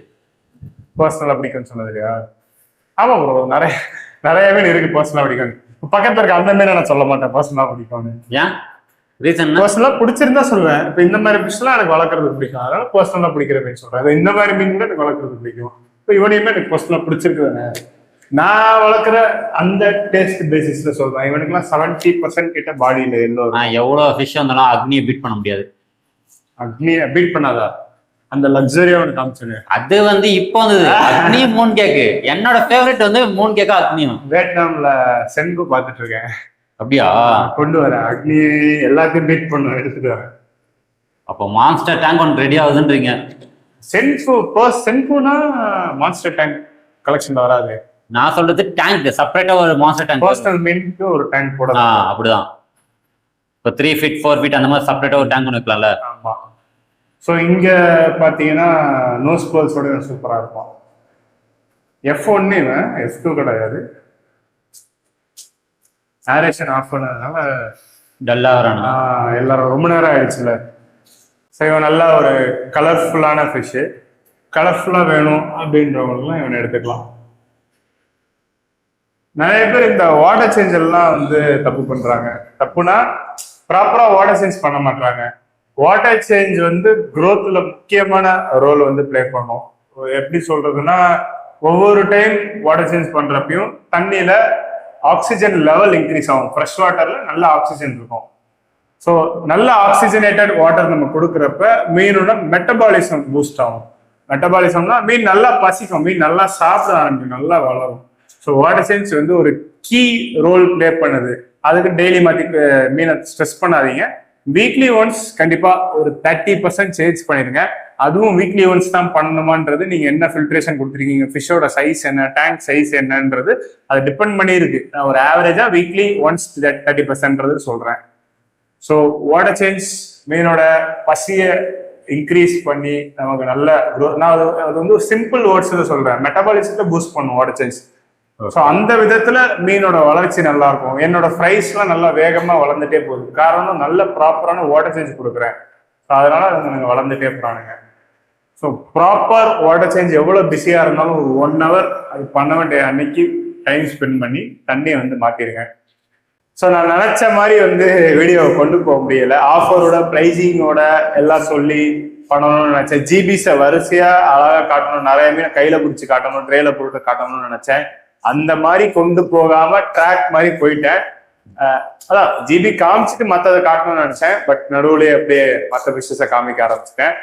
பர்சனலா பிடிக்கும்னு சொன்னது இல்லையா? ஆமா ப்ரோ, நிறையவே இருக்கு பர்சனலா பிடிக்கும். பக்கத்துல இருக்க அந்த மாதிரி நான் சொல்ல மாட்டேன் பர்சனலா பிடிக்கும்னு. ஏன் ரீசன்? பர்சனலா பிடிச்சிருந்தா சொல்லுவேன். இப்ப இந்த மாதிரி ஃபிஷ்லாம் எனக்கு வளர்க்கறது பிடிக்கும், அதனால பர்சனலா பிடிக்கிறேன்னு சொல்றேன். இந்த மாதிரி மீன் கூட எனக்கு வளர்க்கறது பிடிக்கும். இப்போ இவனையுமே எனக்கு பர்சனலா பிடிச்சிருக்குதானே, நான் வளர்க்குற அந்த டேஸ்ட் பேசிஸ்ல சொல்றேன். இவனுக்குலாம் 70% கிட்ட பாடியில எவ்வளவு ஃபிஷ் வந்தாலும் அக்னியை பீட் பண்ண முடியாது. அக்னியை பீட் பண்ணாதா? அந்த லக்ஸரியா ஒன்று காமிச்சேன், அது வந்து இப்போ வந்தது அக்னி மூன் கேக்கு. என்னோட ஃபேவரட் வந்து மூன் கேக்கா அக்னியும். வியட்நாம்ல சென்கு பார்த்துட்டு இருக்கேன். அப்படியா? கொண்டு வரேன், அக்னி எல்லாத்தையும் பீட் பண்ண எடுத்துட்டு வரேன். அப்போ மான்ஸ்டர் டேங்க் ஒன்று ரெடி ஆகுதுன்றீங்க? சென்குனா மான்ஸ்டர் டேங்க் கலெக்ஷன்ல வராது. நான் சொல்றது டேங்க் செப்பரேட்டா ஒரு மான்ஸ்டர் டேங்க், பர்சனல் மீனுக்கு ஒரு டேங்க் போட. அப்படிதான். இப்போ 3 feet 4 feet அந்த மாதிரி செப்பரேட்டா ஒரு டேங்க் ஒன்று இருக்கலாம்ல. ஆமா. ஸோ இங்க பாத்தீங்கன்னா நோஸ் பால்ஸோட சூப்பரா இருக்கும். F1 F2 கிடையாது. ஆரேஷன் ஆஃப் பண்ணதுனால டல்லா வரானா? எல்லாரும் ரொம்ப நேரம் ஆயிடுச்சுல. ஸோ இவன் நல்லா ஒரு கலர்ஃபுல்லான ஃபிஷ்ஷு. கலர்ஃபுல்லா வேணும் அப்படின்றவங்கலாம் இவனை எடுத்துக்கலாம். நிறைய பேர் இந்த வாட்டர் சேஞ்ச் எல்லாம் வந்து தப்பு பண்றாங்க. தப்புனா ப்ராப்பரா வாட்டர் சேஞ்ச் பண்ண மாட்டாங்க. வாட்டர் சேஞ்ச் வந்து growthல முக்கியமான ரோல் வந்து பிளே பண்ணும். எப்படி சொல்றதுன்னா, ஒவ்வொரு டைம் வாட்டர் சேஞ்ச் பண்றப்பையும் தண்ணியில ஆக்சிஜன் லெவல் இன்க்ரீஸ் ஆகும். ஃப்ரெஷ் வாட்டர்ல நல்ல ஆக்சிஜன் இருக்கும். ஸோ நல்ல ஆக்சிஜனேட்டட் வாட்டர் நம்ம கொடுக்குறப்ப மீனோட மெட்டபாலிசம் பூஸ்ட் ஆகும். மெட்டபாலிசம்னா மீன் நல்லா பசிக்கும், மீன் நல்லா சாப்பிட ஆரம்பிக்கும், நல்லா வளரும். ஸோ வாட்டர் சேஞ்ச் வந்து ஒரு கீ ரோல் பிளே பண்ணுது. அதுக்கு டெய்லி மாற்றி மீனை ஸ்ட்ரெஸ் பண்ணாதீங்க. வீக்லி ஒன்ஸ் கண்டிப்பா ஒரு 30% சேஞ்ச் பண்ணிருங்க. அதுவும் வீக்லி ஒன்ஸ் தான் பண்ணணுமான்றது நீங்க என்ன ஃபில்ட்ரேஷன் கொடுத்துருக்கீங்க, ஃபிஷ்ஷோட சைஸ் என்ன, டேங்க் சைஸ் என்னன்றது அது டிபெண்ட் பண்ணி இருக்கு. நான் ஒரு ஆவரேஜா வீக்லி ஒன்ஸ் 30% சொல்றேன். ஸோ வாட்டர் சேஞ்ச் மீனோட பசியை இன்க்ரீஸ் பண்ணி நமக்கு நல்ல நான் அது வந்து சிம்பிள் வேர்ட்ஸ்ல சொல்றேன். மெட்டபாலிசத்தை பூஸ்ட் பண்ணும் வாட்டர் சேஞ்ச். ஸோ அந்த விதத்துல மீனோட வளர்ச்சி நல்லா இருக்கும். என்னோட ஃப்ரைஸ்லாம் நல்லா வேகமா வளர்ந்துட்டே போகுது. காரணம் நல்ல ப்ராப்பரான வாட்டர் சேஞ்ச் கொடுக்குறேன். ஸோ அதனால அவங்க வளர்ந்துட்டே போறானுங்க. ஸோ ப்ராப்பர் வாட்டர் சேஞ்ச் எவ்வளோ பிஸியா இருந்தாலும் ஒரு 1 hour அது பண்ண வேண்டிய அன்னைக்கு டைம் ஸ்பெண்ட் பண்ணி தண்ணியை வந்து மாத்திருங்க. ஸோ நான் நினைச்ச மாதிரி வந்து வீடியோவை கொண்டு போக முடியல. ஆஃபரோட பிரைசிங்கோட எல்லாம் சொல்லி பண்ணணும்னு நினைச்சேன். ஜிபிஸை வரிசையா அழகா காட்டணும், நிறைய மீன் கையில பிடிச்சி காட்டணும், ட்ரெயில போட்டு காட்டணும்னு நினைச்சேன். அந்த மாதிரி கொண்டு போகாம ட்ராக் மாதிரி போயிட்டேன். அதான் ஜிபி காமிச்சிட்டு மற்றதை காட்டணும்னு நினைச்சேன். பட் நடுவுலயே அப்படியே மற்ற ஃபிஷஸை காமிக்க ஆரம்பிச்சிட்டேன்.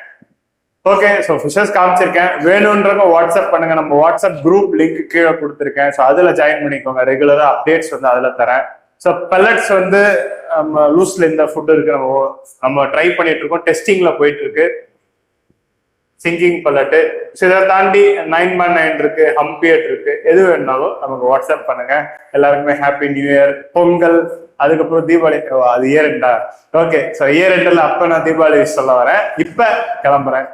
ஓகே, ஸோ ஃபிஷஸ் காமிச்சிருக்கேன். வேணுன்றவங்க வாட்ஸ்அப் பண்ணுங்க. நம்ம வாட்ஸ்அப் குரூப் லிங்க் கீழே கொடுத்துருக்கேன். ஸோ அதுல ஜாயின் பண்ணிக்கோங்க. ரெகுலரா அப்டேட்ஸ் வந்து அதுல தரேன். ஸோ பெல்லட்ஸ் வந்து நம்ம லூஸ்ல இந்த ஃபுட் இருக்கு, நம்ம ட்ரை பண்ணிட்டு இருக்கோம், டெஸ்டிங்ல போயிட்டு இருக்கு. சிங்கிங் பல்லட்டு. ஸோ இதை தாண்டி 9x9 இருக்கு, ஹம்பியட் இருக்கு. எது வேணுனாலும் நமக்கு வாட்ஸ்அப் பண்ணுங்க. எல்லாருக்குமே ஹாப்பி நியூ இயர், பொங்கல், அதுக்கப்புறம் தீபாவளி. அது இயர் எண்டா? ஓகே, ஸோ இயர் எண்டில் அப்ப நான் தீபாவளி சொல்ல வரேன். இப்ப கிளம்புறேன்.